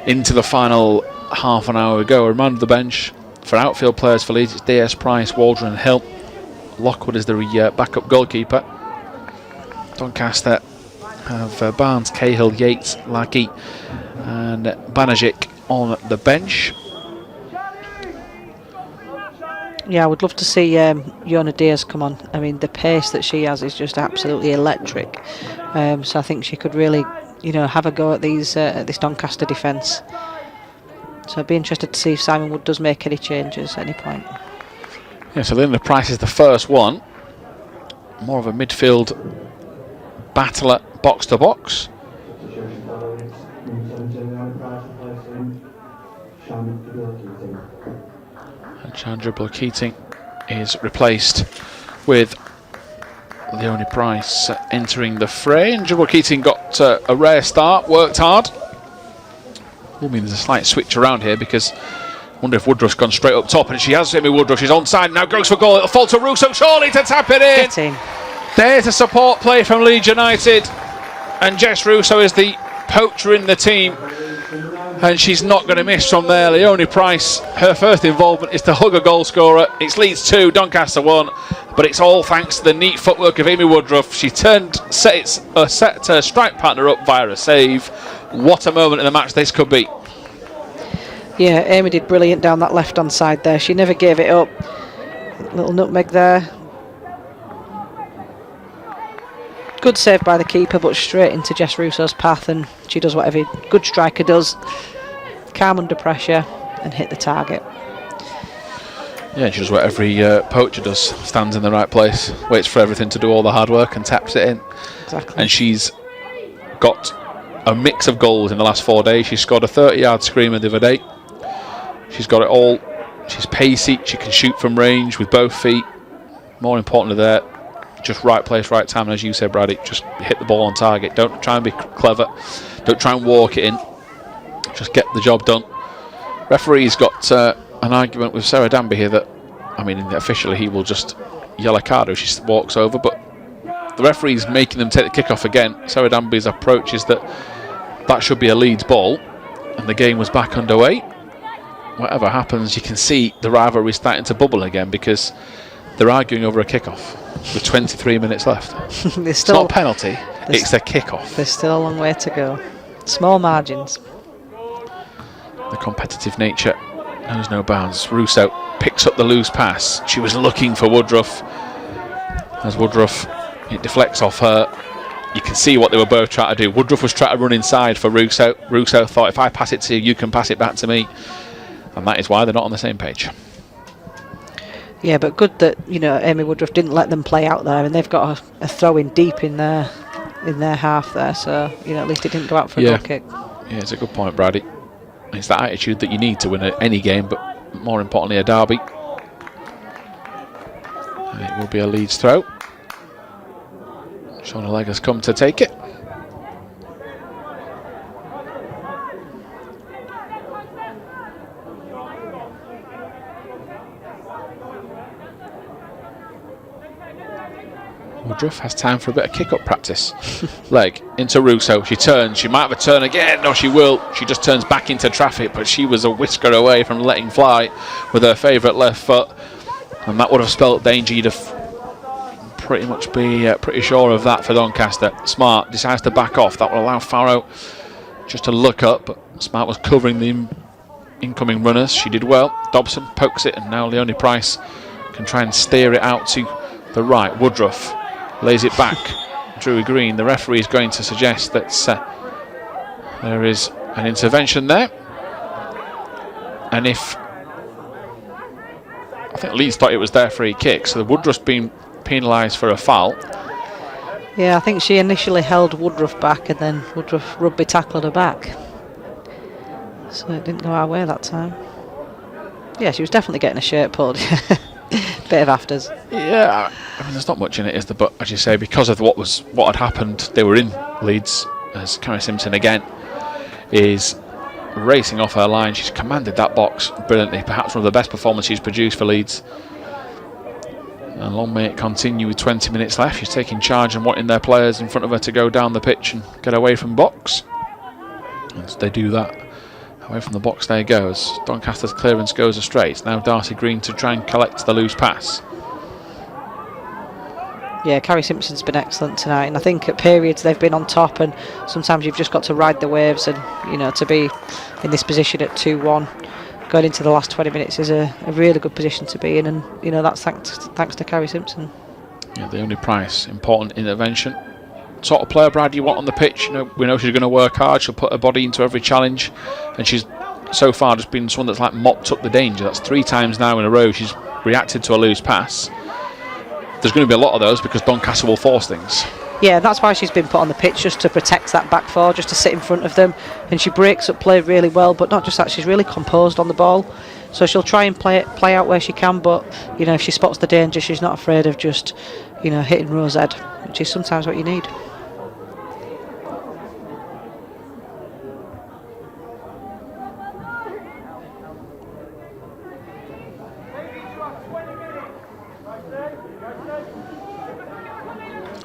into the final half an hour ago. A reminder of the bench for outfield players for Leeds: it's DS, Price, Waldron and Hill. Lockwood is the backup goalkeeper. Doncaster have Barnes, Cahill, Yates, Lackey and Banajic on the bench. Yeah, I would love to see Yona Diaz come on. I mean, the pace that she has is just absolutely electric. So I think she could really, you know, have a go at this Doncaster defence. So I'd be interested to see if Simon Wood does make any changes at any point. Yeah, so Linda Price is the first one. More of a midfield battler, box to box. Shannon Chandra Keating is replaced with Leonie Price entering the fray, and Dribble Keating got a rare start, worked hard. Will mean there's a slight switch around here, because I wonder if Woodruff's gone straight up top, and she has Amy Woodruff. She's onside now, goes for goal. It'll fall to Russo, surely to tap it in. Get in. There's a support play from Leeds United, and Jess Russo is the poacher in the team, and she's not going to miss from there. Leonie Price, her first involvement is to hug a goal scorer. It's Leeds 2, Doncaster 1, but it's all thanks to the neat footwork of Amy Woodruff. She set her strike partner up via a save. What a moment in the match this could be. Yeah, Amy did brilliant down that left-hand side there. She never gave it up. Little nutmeg there. Good save by the keeper, but straight into Jess Russo's path, and she does what every good striker does. Calm under pressure and hit the target. Yeah, she does what every poacher does. Stands in the right place, waits for everything to do all the hard work and taps it in. Exactly. And she's got a mix of goals in the last 4 days. She scored a 30-yard screamer the other day. She's got it all. She's pacey. She can shoot from range with both feet. More importantly there, just right place, right time. And as you said, Brady, just hit the ball on target. Don't try and be clever. Don't try and walk it in. Just get the job done. Referee's got an argument with Sarah Danby here that, I mean, officially he will just yellow card if she walks over, but the referee's making them take the kickoff again. Sarah Danby's approach is that that should be a Leeds ball, and the game was back underway. Whatever happens, you can see the rivalry starting to bubble again, because they're arguing over a kickoff with 23 minutes left. It's not a penalty, it's a kickoff. There's still a long way to go. Small margins. The competitive nature knows no bounds. Russo picks up the loose pass. She was looking for Woodruff. As Woodruff, it deflects off her. You can see what they were both trying to do. Woodruff was trying to run inside for Russo. Russo thought, if I pass it to you, you can pass it back to me. And that is why they're not on the same page. Yeah, but good that, you know, Amy Woodruff didn't let them play out there, and they've got a throw in deep in their half there, so, you know, at least it didn't go out for a goal kick. Yeah, it's a good point, Brady. It's that attitude that you need to win any game, but more importantly a derby. And it will be a Leeds throw. Shauna Legg has come to take it. Woodruff has time for a bit of kick-up practice. Leg into Russo. She turns. She might have a turn again. No, she will. She just turns back into traffic, but she was a whisker away from letting fly with her favourite left foot. And that would have spelt danger. You'd have pretty much be pretty sure of that for Doncaster. Smart decides to back off. That will allow Farrow just to look up. But Smart was covering the incoming runners. She did well. Dobson pokes it, and now Leonie Price can try and steer it out to the right. Woodruff lays it back. Drew Green, the referee, is going to suggest that there is an intervention there. And if I think Leeds thought it was their free kick, so the Woodruff's been penalised for a foul. Yeah, I think she initially held Woodruff back, and then Woodruff rugby tackled her back. So it didn't go our way that time. Yeah, she was definitely getting a shirt pulled. Bit of afters. Yeah, I mean, there's not much in it, is there? But as you say, because of what had happened, they were in Leeds. As Carrie Simpson again is racing off her line. She's commanded that box brilliantly. Perhaps one of the best performances she's produced for Leeds. And long may it continue with 20 minutes left. She's taking charge and wanting their players in front of her to go down the pitch and get away from box. As they do that, away from the box there goes. Doncaster's clearance goes astray. It's now Darcy Green to try and collect the loose pass. Yeah, Carrie Simpson's been excellent tonight, and I think at periods they've been on top, and sometimes you've just got to ride the waves, and you know, to be in this position at 2-1 going into the last 20 minutes is a really good position to be in, and you know, that's thanks to Carrie Simpson. Yeah, the only Price, important intervention. Sort of player, Brad, you want on the pitch. You know, we know she's going to work hard. She'll put her body into every challenge, and she's so far just been someone that's like mopped up the danger. That's 3 times now in a row she's reacted to a loose pass. There's going to be a lot of those because Doncaster will force things. Yeah, that's why she's been put on the pitch, just to protect that back four, just to sit in front of them, and she breaks up play really well. But not just that, she's really composed on the ball. So she'll try and play out where she can, but you know, if she spots the danger, she's not afraid of just, you know, hitting Rose head, which is sometimes what you need.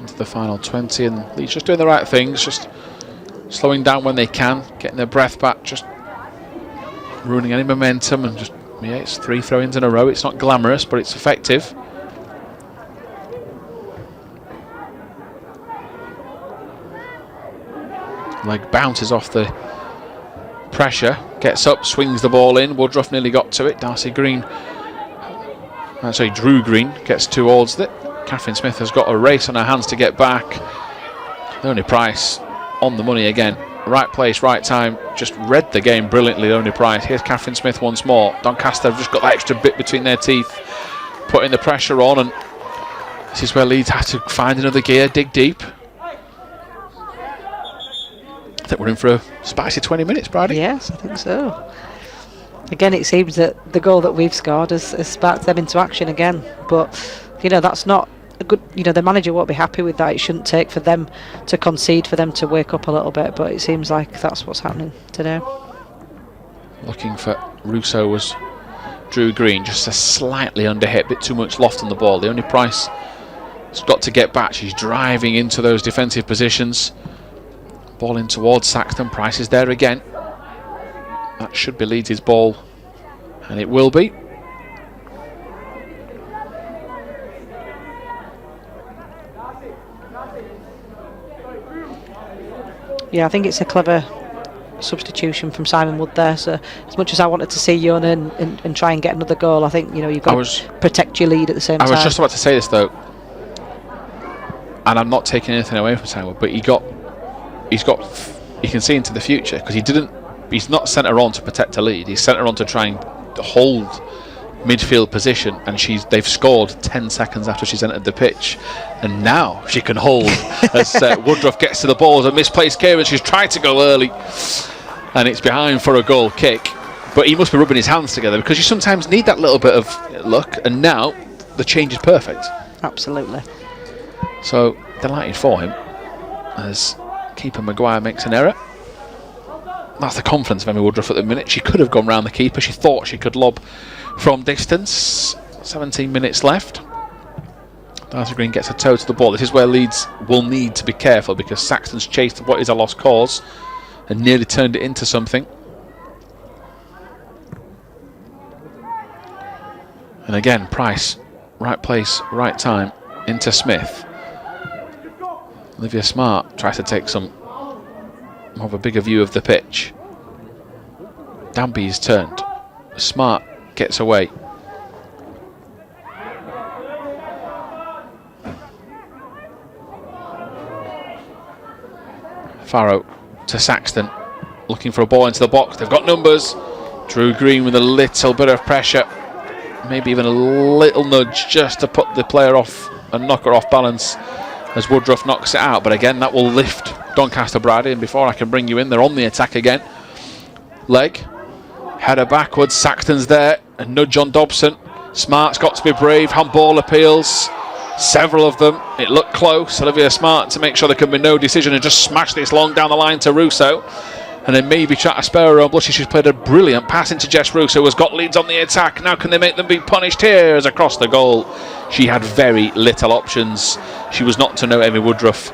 Into the final 20, and Leeds just doing the right things, just slowing down when they can, getting their breath back, just ruining any momentum, and just, yeah, it's 3 throw-ins in a row. It's not glamorous, but it's effective. Leg bounces off the pressure, gets up, swings the ball in. Woodruff nearly got to it. Drew Green gets towards it. Catherine Smith has got a race on her hands to get back. Leonie Price on the money again. Right place, right time. Just read the game brilliantly, Leonie Price. Here's Catherine Smith once more. Doncaster have just got that extra bit between their teeth, putting the pressure on, and this is where Leeds have to find another gear, dig deep. I think we're in for a spicy 20 minutes, Bridie. Yes, I think so. Again, it seems that the goal that we've scored has sparked them into action again. But, you know, that's not a good... You know, the manager won't be happy with that. It shouldn't take for them to concede, for them to wake up a little bit. But it seems like that's what's happening today. Looking for Russo was Drew Green. Just a slightly under hit, bit too much loft on the ball. The only Price has got to get back. She's driving into those defensive positions. Ball in towards Saxton. Price is there again. That should be Leeds' ball, and it will be. Yeah, I think it's a clever substitution from Simon Wood there. So as much as I wanted to see Yona and try and get another goal, I think, you know, you've got to protect your lead at the same time. I was just about to say this though, and I'm not taking anything away from Simon Wood, but you can see into the future, because he's not sent her on to protect a lead. He's sent her on to try and hold midfield position, and they've scored 10 seconds after she's entered the pitch, and now she can hold as Woodruff gets to the ball as a misplaced clearance. She's tried to go early, and it's behind for a goal kick, but he must be rubbing his hands together, because you sometimes need that little bit of luck, and now the change is perfect. Absolutely. So delighted for him as keeper Maguire makes an error. That's the confidence of Emma Woodruff at the minute. She could have gone round the keeper. She thought she could lob from distance. 17 minutes left. Darcy Green gets a toe to the ball. This is where Leeds will need to be careful, because Saxton's chased what is a lost cause and nearly turned it into something. And again, Price, right place, right time, into Smith. Olivia Smart tries to take some more of a bigger view of the pitch. Danby is turned. Smart gets away. Farrow to Saxton, looking for a ball into the box. They've got numbers. Drew Green with a little bit of pressure, maybe even a little nudge just to put the player off and knock her off balance as Woodruff knocks it out. But again, that will lift Doncaster Bridie, and before I can bring you in, they're on the attack again. Leg, header backwards, Saxton's there, a nudge on Dobson. Smart's got to be brave, handball appeals, several of them. It looked close. Olivia Smart to make sure there can be no decision and just smash this long down the line to Russo, and then maybe try to spare her own blushes. She's played a brilliant pass into Jess Russo, who has got Leeds on the attack. Now can they make them be punished? Here as across the goal. She had very little options. She was not to know Amy Woodruff.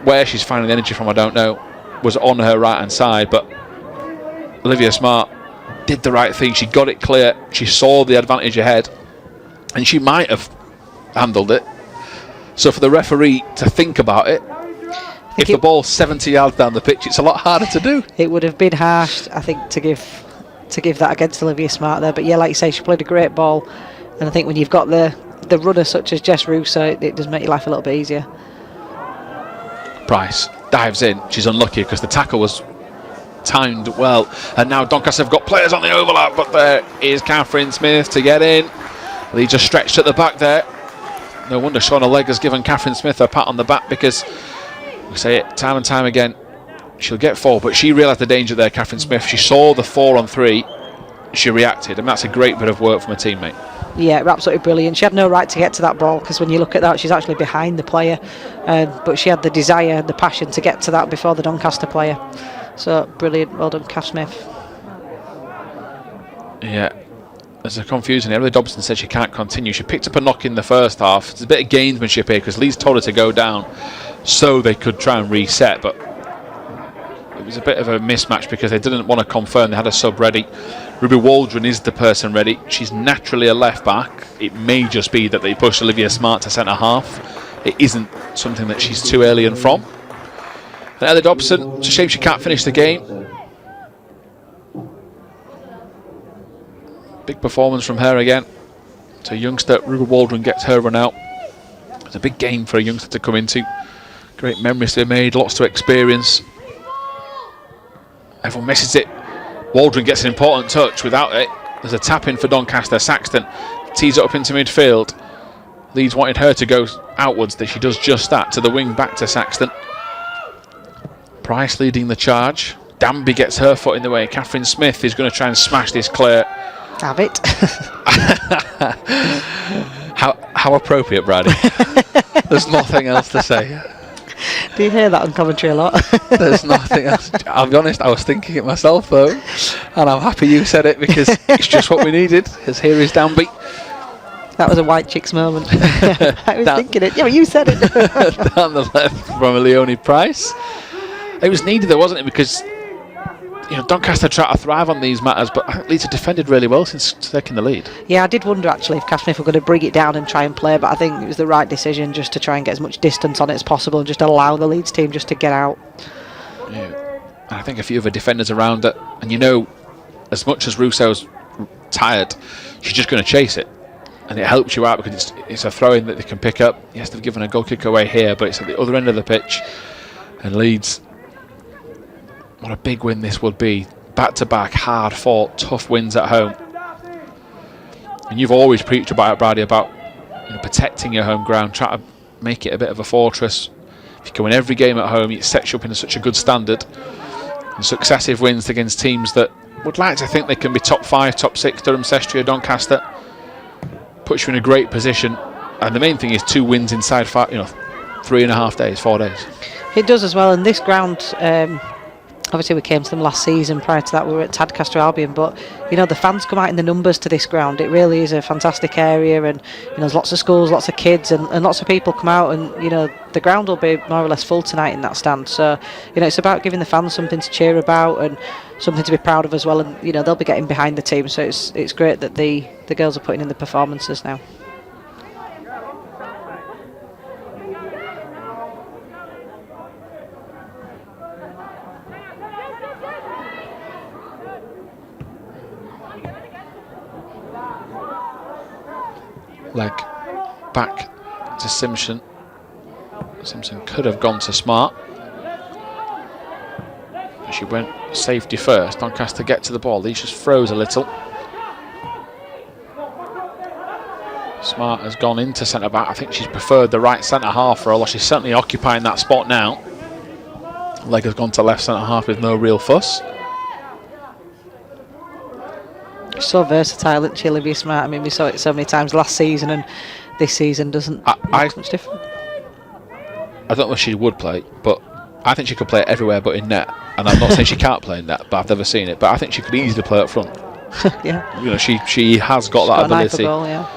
Where she's finding the energy from, I don't know. Was on her right hand side, but Olivia Smart did the right thing. She got it clear. She saw the advantage ahead, and she might have handled it. So for the referee to think about it, if the ball's 70 yards down the pitch, it's a lot harder to do. It would have been harsh, I think, to give that against Olivia Smart there. But yeah, like you say, she played a great ball, and I think when you've got the runner such as Jess Russo, it does make your life a little bit easier. Price dives in. She's unlucky because the tackle was timed well, and now Doncaster have got players on the overlap, but there is Catherine Smith to get in. Lee just stretched at the back there. No wonder Shauna Legg has given Catherine Smith a pat on the back, because we say it time and time again, she'll get 4, but she realised the danger there, Catherine Smith. She saw the 4-on-3. she reacted, and that's a great bit of work from a teammate. Yeah, absolutely brilliant. She had no right to get to that ball, because when you look at that, she's actually behind the player, but she had the desire, the passion to get to that before the Doncaster player. So brilliant, well done, Kath Smith. Yeah, there's a confusion here. Emily Dobson said she can't continue. She picked up a knock in the first half. There's a bit of gamesmanship here because Leeds told her to go down so they could try and reset, but it was a bit of a mismatch because they didn't want to confirm they had a sub ready. Ruby Waldron is the person ready. She's naturally a left back. It may just be that they pushed Olivia Smart to centre half. It isn't something that she's too early and from. And Ellie Dobson, it's a shame she can't finish the game. Big performance from her again. So youngster Ruby Waldron gets her run out. It's a big game for a youngster to come into. Great memories to be made, lots to experience. Everyone misses it. Waldron gets an important touch. Without it, there's a tap in for Doncaster. Saxton tees it up into midfield. Leeds wanted her to go outwards. She does just that, to the wing, back to Saxton. Price leading the charge. Danby gets her foot in the way. Catherine Smith is going to try and smash this clear. Have it. How appropriate, Brady. There's nothing else to say. Do you hear that on commentary a lot? There's nothing else. I'll be honest, I was thinking it myself though, and I'm happy you said it because it's just what we needed. Because here is Danby. That was a white chicks moment. I was thinking it. Yeah, but you said it. Down the left from Leonie Price. It was needed though, wasn't it? Because Doncaster try to thrive on these matters, but I think Leeds have defended really well since taking the lead. Yeah, I did wonder actually if Kath Smith were going to bring it down and try and play, but I think it was the right decision just to try and get as much distance on it as possible and just allow the Leeds team just to get out. Yeah, and I think a few of the defenders around it, and as much as Rousseau's tired, she's just going to chase it, and it helps you out because it's a throw-in that they can pick up. Yes, they've given a goal kick away here, but it's at the other end of the pitch, and Leeds. What a big win this would be. Back-to-back, hard-fought, tough wins at home. And you've always preached about it, Brady, about protecting your home ground, try to make it a bit of a fortress. If you go in every game at home, it sets you up in such a good standard. And successive wins against teams that would like to think they can be top 5, top 6, Durham, Sestria, Doncaster. Puts you in a great position. And the main thing is 2 wins inside 3.5 days, 4 days. It does as well, and this ground... obviously we came to them last season. Prior to that we were at Doncaster Albion, but the fans come out in the numbers to this ground. It really is a fantastic area, and there's lots of schools, lots of kids, and lots of people come out, and the ground will be more or less full tonight in that stand. So it's about giving the fans something to cheer about and something to be proud of as well, and they'll be getting behind the team. So it's great that the girls are putting in the performances now. Leg back to Simpson. Simpson could have gone to Smart. She went safety first. Doncaster get to the ball. Leeds just froze a little. Smart has gone into centre back. I think she's preferred the right centre half for her, although she's certainly occupying that spot now. Leg has gone to left centre half with no real fuss. So versatile, isn't she, Olivia Smart? I mean, we saw it so many times last season, and this season doesn't make much different. I don't know if she would play, but I think she could play everywhere but in net. And I'm not saying she can't play in net, but I've never seen it. But I think she could easily play up front. Yeah. She has got that ability. Goal, yeah.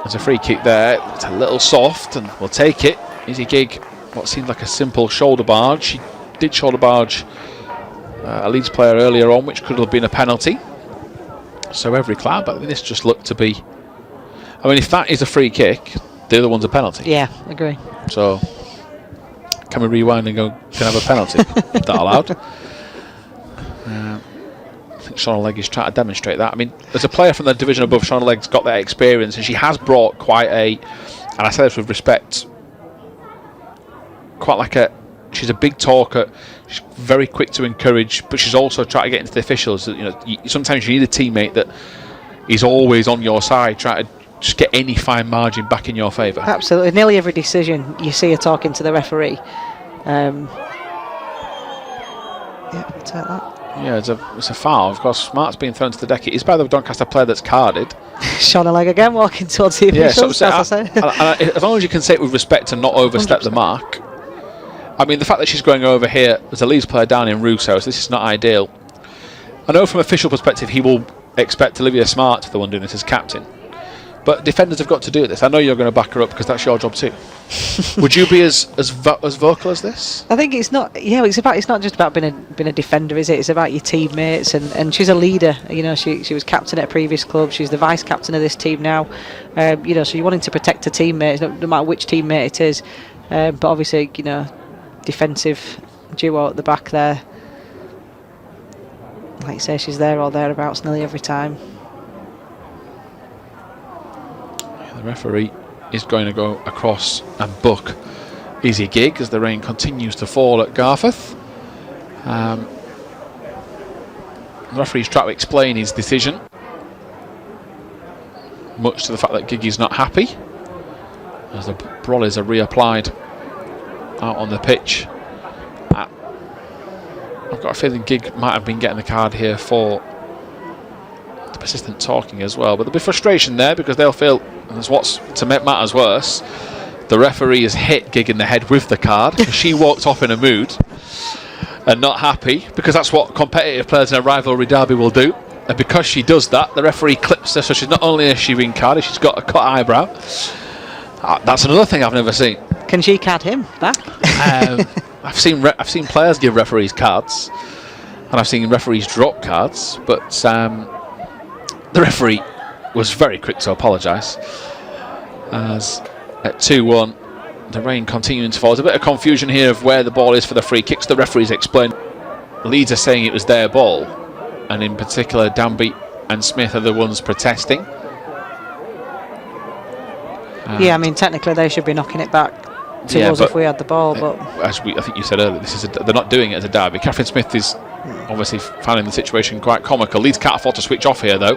There's a free kick there. It's a little soft, and we'll take it. Easy gig. What seemed like a simple shoulder barge. She did shoulder barge a Leeds player earlier on, which could have been a penalty. So every cloud, but this just looked to be. I mean, if that is a free kick, the other one's a penalty. Yeah, agree. So can we rewind and go? Can I have a penalty? Is that allowed? I think Shauna Legg is trying to demonstrate that. I mean, as a player from the division above, Shauna Legg's got that experience, and she has brought quite a, and I say this with respect, quite like a. She's a big talker. She's very quick to encourage, but she's also trying to get into the officials. Sometimes you need a teammate that is always on your side, trying to just get any fine margin back in your favour. Absolutely. Nearly every decision you see her talking to the referee. Yeah, we'll take that. Yeah, it's a foul. Of course, Smart's being thrown to the deck. It is by the Doncaster player that's carded. Shone a leg again, walking towards the officials, as I say. As long as you can say it with respect and not overstep 100%. The mark. I mean, the fact that she's going over here, there's a Leeds player down in Russo, so this is not ideal. I know from official perspective he will expect Olivia Smart to be the one doing this as captain. But defenders have got to do this. I know you're going to back her up because that's your job too. Would you be as vocal as this? I think it's not. Yeah, it's not just about being a defender, is it? It's about your teammates, and she's a leader. You know, she was captain at a previous club. She's the vice captain of this team now. You know, so you're wanting to protect her teammates, no matter which teammate it is. But obviously, you know, defensive duo at the back there. Like you say, she's there or thereabouts nearly every time. The referee is going to go across and book Izzy Gig as the rain continues to fall at Garforth. The referee's trying to explain his decision, much to the fact that Gig is not happy, as the brollies are reapplied out on the pitch. I've got a feeling Gig might have been getting the card here for the persistent talking as well, but there'll be frustration there because they'll feel, and that's what's to make matters worse, the referee has hit Gig in the head with the card because she walked off in a mood and not happy, because that's what competitive players in a rivalry derby will do. And because she does that, the referee clips her, so she's not only has she been carded, she's got a cut eyebrow. That's another thing I've never seen. Can she card him back? I've seen players give referees cards, and I've seen referees drop cards, but the referee was very quick to apologise. As at 2-1, the rain continuing to fall. There's a bit of confusion here of where the ball is for the free kicks. The referees explain. Leeds are saying it was their ball, and in particular Danby and Smith are the ones protesting. Yeah, I mean technically they should be knocking it back to us if we had the ball, but as I think you said earlier, they're not doing it as a derby. Catherine Smith is obviously finding the situation quite comical. Leeds can't afford to switch off here though,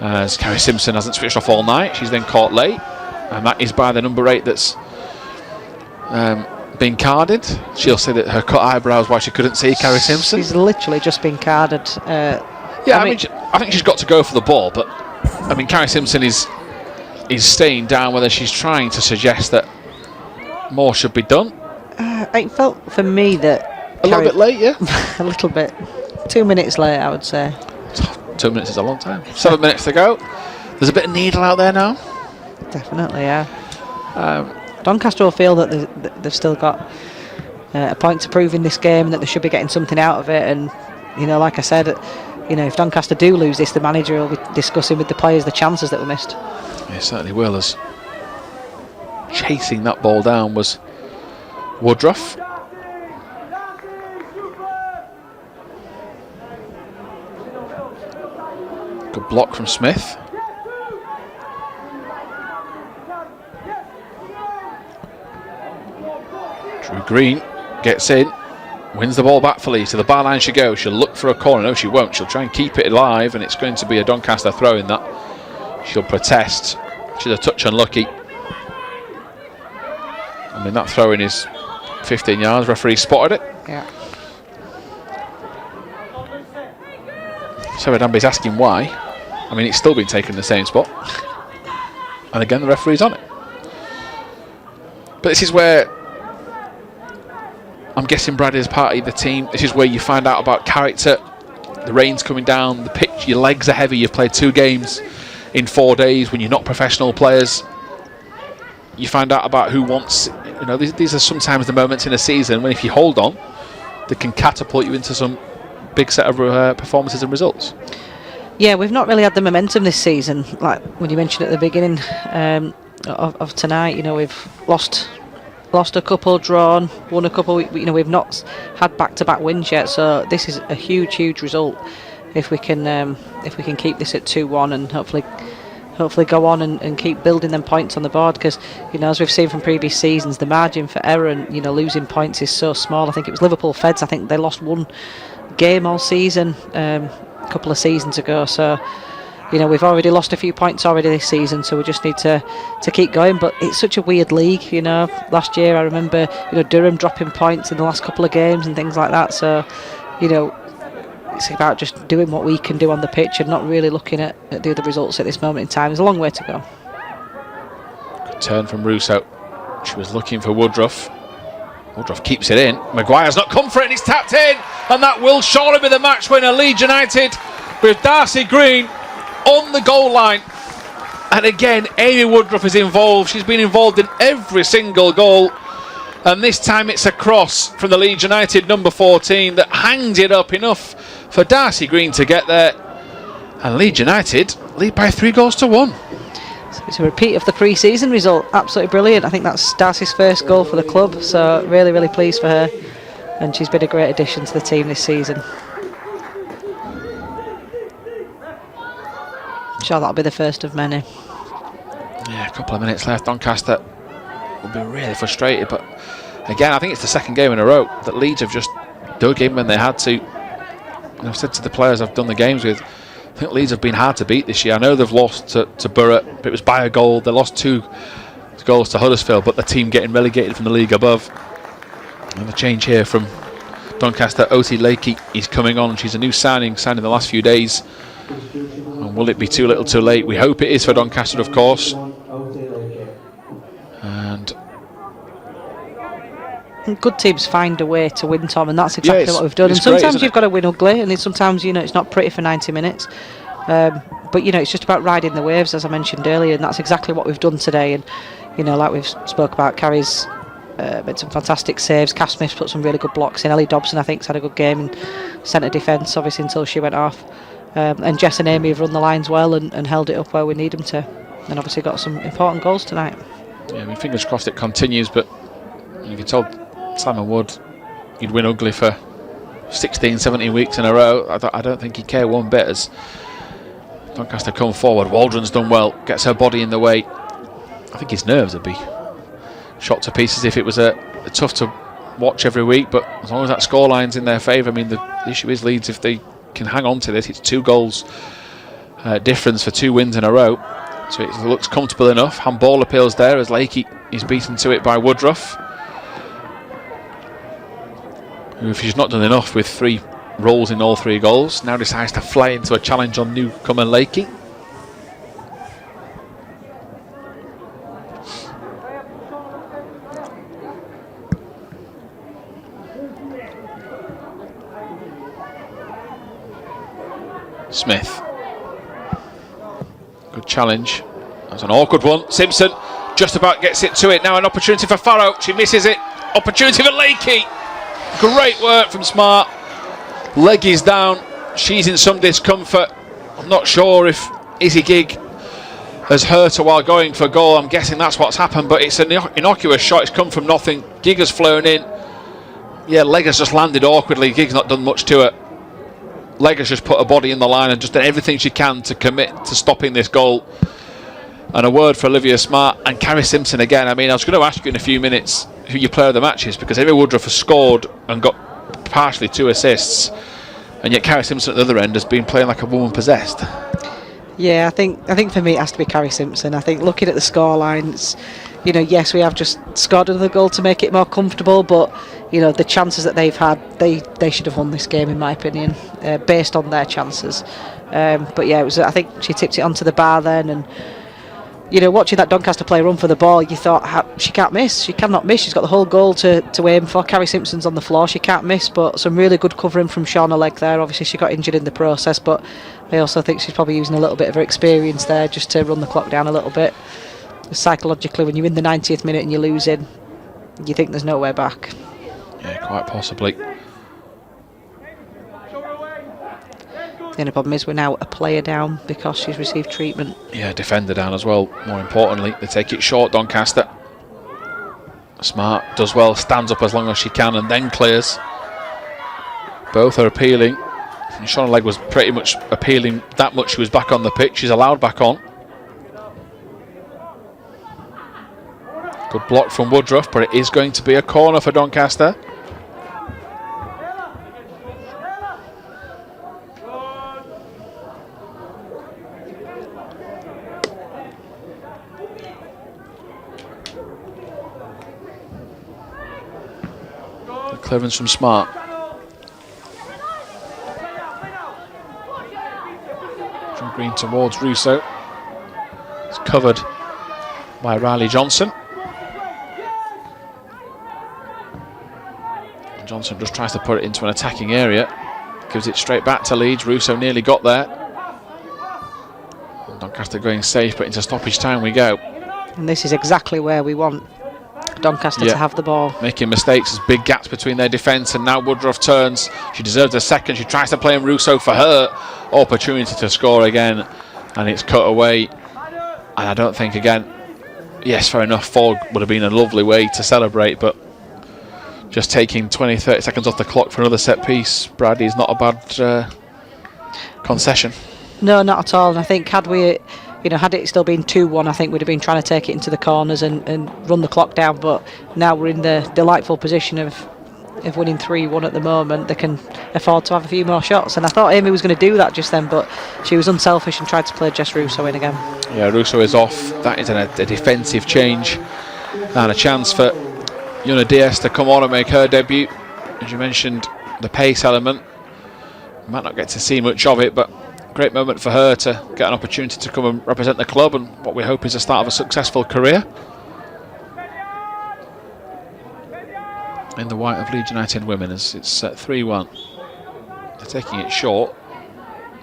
as Carrie Simpson hasn't switched off all night. She's then caught late, and that is by the number 8 that's been carded. She'll say that her cut eyebrows why she couldn't see Carrie Simpson. She's literally just been carded. Yeah, I think she's got to go for the ball, but I mean Carrie Simpson is staying down, whether she's trying to suggest that more should be done. It felt for me that a little bit late, yeah. A little bit. 2 minutes late, I would say. 2 minutes is a long time. 7 minutes to go. There's a bit of needle out there now. Definitely, yeah. Doncaster will feel that they've still got a point to prove in this game, and that they should be getting something out of it. And you know, like I said, you know, if Doncaster do lose this, the manager will be discussing with the players the chances that were missed. He certainly will, as chasing that ball down was Woodruff. Good block from Smith. Drew Green gets in, wins the ball back for Leeds. To the bar line she goes. She'll look for a corner. No, she won't. She'll try and keep it alive, and it's going to be a Doncaster throw in that. She'll protest. She's a touch unlucky. I mean, that throw in is 15 yards. Referee spotted it. Yeah. Sarah Danby's asking why. I mean, it's still been taken in the same spot. And again, the referee's on it. But this is where I'm guessing Brad is part of the team. This is where you find out about character. The rain's coming down, the pitch, your legs are heavy. You've played 2 games in 4 days when you're not professional players. You find out about who wants, you know, these are sometimes the moments in a season when if you hold on, they can catapult you into some big set of performances and results. Yeah, we've not really had the momentum this season, like when you mentioned at the beginning of tonight. You know, we've lost a couple, drawn, won a couple. You know, we've not had back-to-back wins yet, so this is a huge result if we can keep this at 2-1 and hopefully go on and keep building them points on the board, because you know, as we've seen from previous seasons, the margin for error and, you know, losing points is so small. I think it was Liverpool Feds, I think they lost 1 game all season a couple of seasons ago, so you know, we've already lost a few points already this season, so we just need to keep going. But it's such a weird league, you know. Last year I remember, you know, Durham dropping points in the last couple of games and things like that, so you know, it's about just doing what we can do on the pitch and not really looking at the other results at this moment in time. There's a long way to go. Good turn from Russo. She was looking for Woodruff. Woodruff keeps it in. Maguire's not come for it, and he's tapped in, and that will surely be the match winner. Leeds United with Darcy Green on the goal line. And again, Amy Woodruff is involved. She's been involved in every single goal. And this time it's a cross from the Leeds United number 14 that hangs it up enough for Darcy Green to get there. And Leeds United lead by 3-1. So it's a repeat of the pre-season result. Absolutely brilliant. I think that's Darcy's first goal for the club. So really, really pleased for her. And she's been a great addition to the team this season. I'm sure that'll be the first of many. Yeah, a couple of minutes left. Doncaster will be really frustrated, but again, I think it's the second game in a row that Leeds have just dug in when they had to. And I've said to the players I've done the games with, I think Leeds have been hard to beat this year. I know they've lost to Borough, but it was by a goal. They lost 2 goals to Huddersfield, but the team getting relegated from the league above. And the change here from Doncaster, Oti Lakey is coming on. She's a new signing, signed in the last few days. And will it be too little too late? We hope it is for Doncaster, of course. And good teams find a way to win, Tom, and that's exactly what we've done. And great, sometimes you've got to win ugly, and sometimes, you know, it's not pretty for 90 minutes. But, you know, it's just about riding the waves, as I mentioned earlier, and that's exactly what we've done today. And, you know, like we've spoke about, Carrie's made some fantastic saves. Cass Smith's put some really good blocks in. Ellie Dobson, I think, has had a good game in centre defence, obviously, until she went off. And Jess and Amy have run the lines well and held it up where we need them to. And obviously got some important goals tonight. yeah, I mean, fingers crossed it continues, but if you told Simon Wood you'd win ugly for 16, 17 weeks in a row, I don't think he'd care one bit. As Doncaster come forward, Waldron's done well, gets her body in the way. I think his nerves would be shot to pieces if it was a tough to watch every week, but as long as that scoreline's in their favour, I mean, the issue is Leeds, if they can hang on to this, it's 2 goals difference for 2 wins in a row, so it looks comfortable enough. Handball appeals there as Lakey is beaten to it by Woodruff, who, if she's not done enough with 3 roles in all 3 goals, now decides to fly into a challenge on newcomer Lakey. Smith. Good challenge. That's an awkward one. Simpson just about gets it to it. Now an opportunity for Farrow. She misses it. Opportunity for Lakey. Great work from Smart. Leg is down. She's in some discomfort. I'm not sure if Izzy Gigg has hurt her while going for goal. I'm guessing that's what's happened, but it's an innocuous shot. It's come from nothing. Gigg has flown in. Yeah, leg has just landed awkwardly. Gigg's not done much to it. Leg has just put her body in the line and just done everything she can to commit to stopping this goal. And a word for Olivia Smart and Carrie Simpson again. I mean, I was going to ask you in a few minutes who your player of the match is, because Amy Woodruff has scored and got partially 2 assists, and yet Carrie Simpson at the other end has been playing like a woman possessed. Yeah, I think for me it has to be Carrie Simpson. I think looking at the score lines, you know, yes, we have just scored another goal to make it more comfortable, but you know, the chances that they've had, they should have won this game in my opinion, based on their chances. But yeah, it was, I think she tipped it onto the bar then, and you know, watching that Doncaster player run for the ball, you thought, she can't miss. She cannot miss. She's got the whole goal to aim for. Carrie Simpson's on the floor. She can't miss, but some really good covering from Shauna Legg there. Obviously, she got injured in the process, but I also think she's probably using a little bit of her experience there just to run the clock down a little bit. Psychologically, when you're in the 90th minute and you're losing, you think there's no way back. Yeah, quite possibly. The only problem is we're now a player down because she's received treatment. Yeah, defender down as well. More importantly, they take it short, Doncaster. Smart does well, stands up as long as she can and then clears. Both are appealing. And Shauna Legg was pretty much appealing that much she was back on the pitch. She's allowed back on. Good block from Woodruff, but it is going to be a corner for Doncaster. Clearance from Smart. Green towards Russo. It's covered by Riley Johnson. Johnson just tries to put it into an attacking area. Gives it straight back to Leeds. Russo nearly got there. Doncaster going safe, but into stoppage time we go. And this is exactly where we want Doncaster to have the ball. Making mistakes, there's big gaps between their defence, and now Woodruff turns. She deserves a second. She tries to play in Russo for her opportunity to score again, and it's cut away. And I don't think, again, yes, fair enough, 4 would have been a lovely way to celebrate, but just taking 20-30 seconds off the clock for another set piece, Bradley, is not a bad concession. No, not at all. And I think had it still been 2-1, I think we'd have been trying to take it into the corners and run the clock down. But now we're in the delightful position of winning 3-1 at the moment. They can afford to have a few more shots. And I thought Amy was going to do that just then, but she was unselfish and tried to play Jess Russo in again. Yeah, Russo is off. That is a defensive change and a chance for Yuna Diaz to come on and make her debut. As you mentioned, the pace element. Might not get to see much of it, but great moment for her to get an opportunity to come and represent the club, and what we hope is the start of a successful career. In the white of Leeds United women, as it's 3-1. They're taking it short.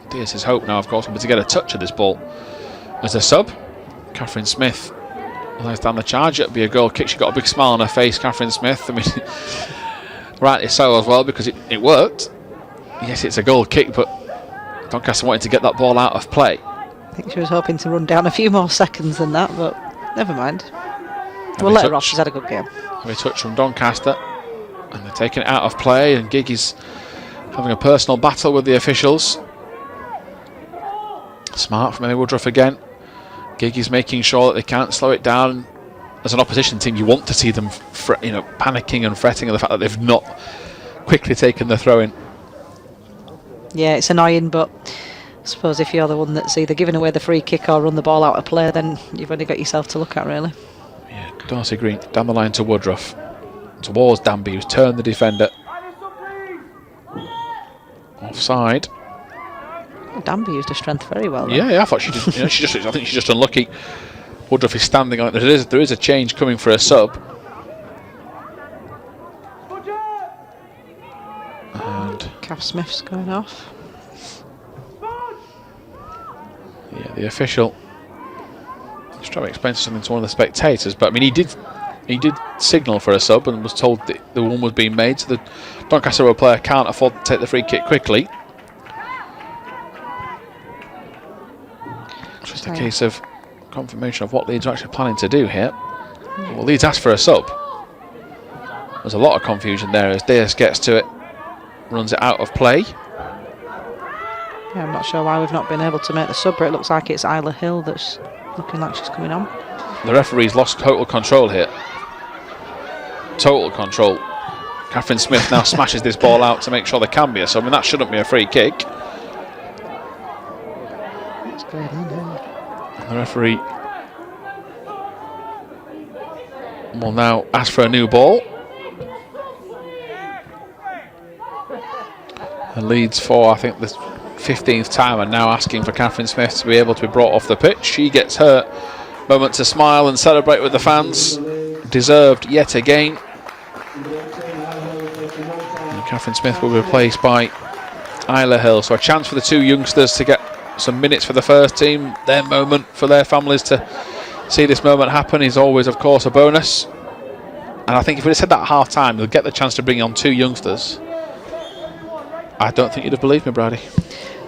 Diaz's hope now, of course, will be to get a touch of this ball. As a sub, Catherine Smith lays down the charge. It'll be a goal kick. She got a big smile on her face, Catherine Smith. I mean, rightly so as well, because it worked. Yes, it's a goal kick, but Doncaster wanted to get that ball out of play. I think she was hoping to run down a few more seconds than that, but never mind. We'll let her off. She's had a good game. A touch from Doncaster, and they're taking it out of play, and Gig is having a personal battle with the officials. Smart from Emmy Woodruff again. Gig is making sure that they can't slow it down. As an opposition team, you want to see them panicking and fretting at the fact that they've not quickly taken the throw in. Yeah, it's annoying, but I suppose if you're the one that's either giving away the free kick or run the ball out of play, then you've only got yourself to look at, really. Yeah, Darcy Green down the line to Woodruff. Towards Danby, who's turned the defender. Offside. Danby used her strength very well. Yeah, I thought she did. I think she's just unlucky. Woodruff is standing on it. There is a change coming for a sub. And Cav Smith's going off. Yeah, the official was trying to explain something to one of the spectators, but I mean, he did signal for a sub and was told that the one was being made, so the Doncaster Rovers player can't afford to take the free kick quickly. Just a case of confirmation of what Leeds are actually planning to do here. Well, Leeds asked for a sub. There's a lot of confusion there as Diaz gets to it, runs it out of play. Yeah, I'm not sure why we've not been able to make the sub, but it looks like it's Isla Hill that's looking like she's coming on. The referee's lost total control here. Total control. Catherine Smith now smashes this ball out to make sure there can be a sub. I mean, that shouldn't be a free kick. It's going in there. The referee will now ask for a new ball. And Leeds for, I think, the 15th time are now asking for Catherine Smith to be able to be brought off the pitch. She gets her moment to smile and celebrate with the fans. Deserved yet again. And Catherine Smith will be replaced by Isla Hill. So a chance for the two youngsters to get some minutes for the first team. Their moment for their families to see this moment happen is always, of course, a bonus. And I think if we'd have said that at half time, you'll get the chance to bring on two youngsters. I don't think you'd have believed me, Brady.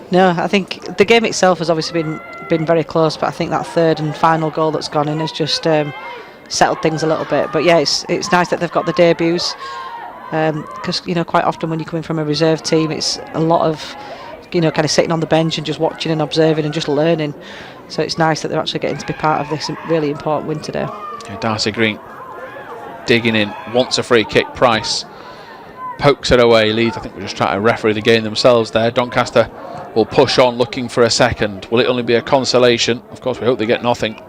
No, I think the game itself has obviously been very close, but I think that third and final goal that's gone in has just settled things a little bit. But yeah, it's nice that they've got the debuts, because quite often when you're coming from a reserve team, it's a lot of kind of sitting on the bench and just watching and observing and just learning. So it's nice that they're actually getting to be part of this really important win today. Yeah, Darcy Green digging in, wants a free kick. Price pokes it away. Leeds, I think, we're just trying to referee the game themselves there. Doncaster will push on looking for a second. Will it only be a consolation? Of course, we hope they get nothing.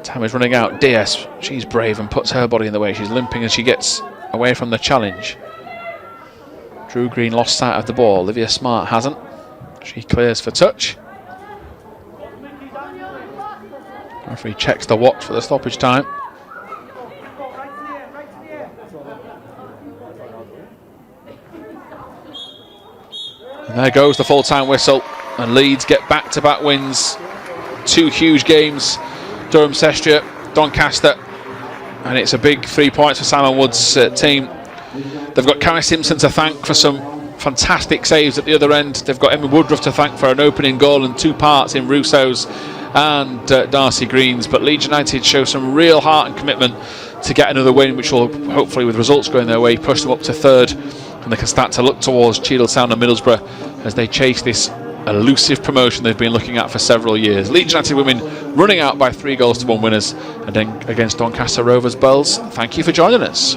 Time is running out. Diaz, she's brave and puts her body in the way. She's limping as she gets away from the challenge. Drew Green lost sight of the ball. Olivia Smart hasn't. She clears for touch. Referee checks the watch for the stoppage time. And there goes the full-time whistle, and Leeds get back-to-back wins. 2 huge games, Durham Sestria, Doncaster, and it's a big 3 points for Simon Wood's team. They've got Carrie Simpson to thank for some fantastic saves at the other end. They've got Emma Woodruff to thank for an opening goal and 2 parts in Russo's and Darcy Green's. But Leeds United show some real heart and commitment to get another win, which will hopefully, with results going their way, push them up to 3rd, and they can start to look towards Cheadle-Sound and Middlesbrough as they chase this elusive promotion they've been looking at for several years. Leeds United women running out by 3-1 winners, and then against Doncaster Rovers Bells. Thank you for joining us.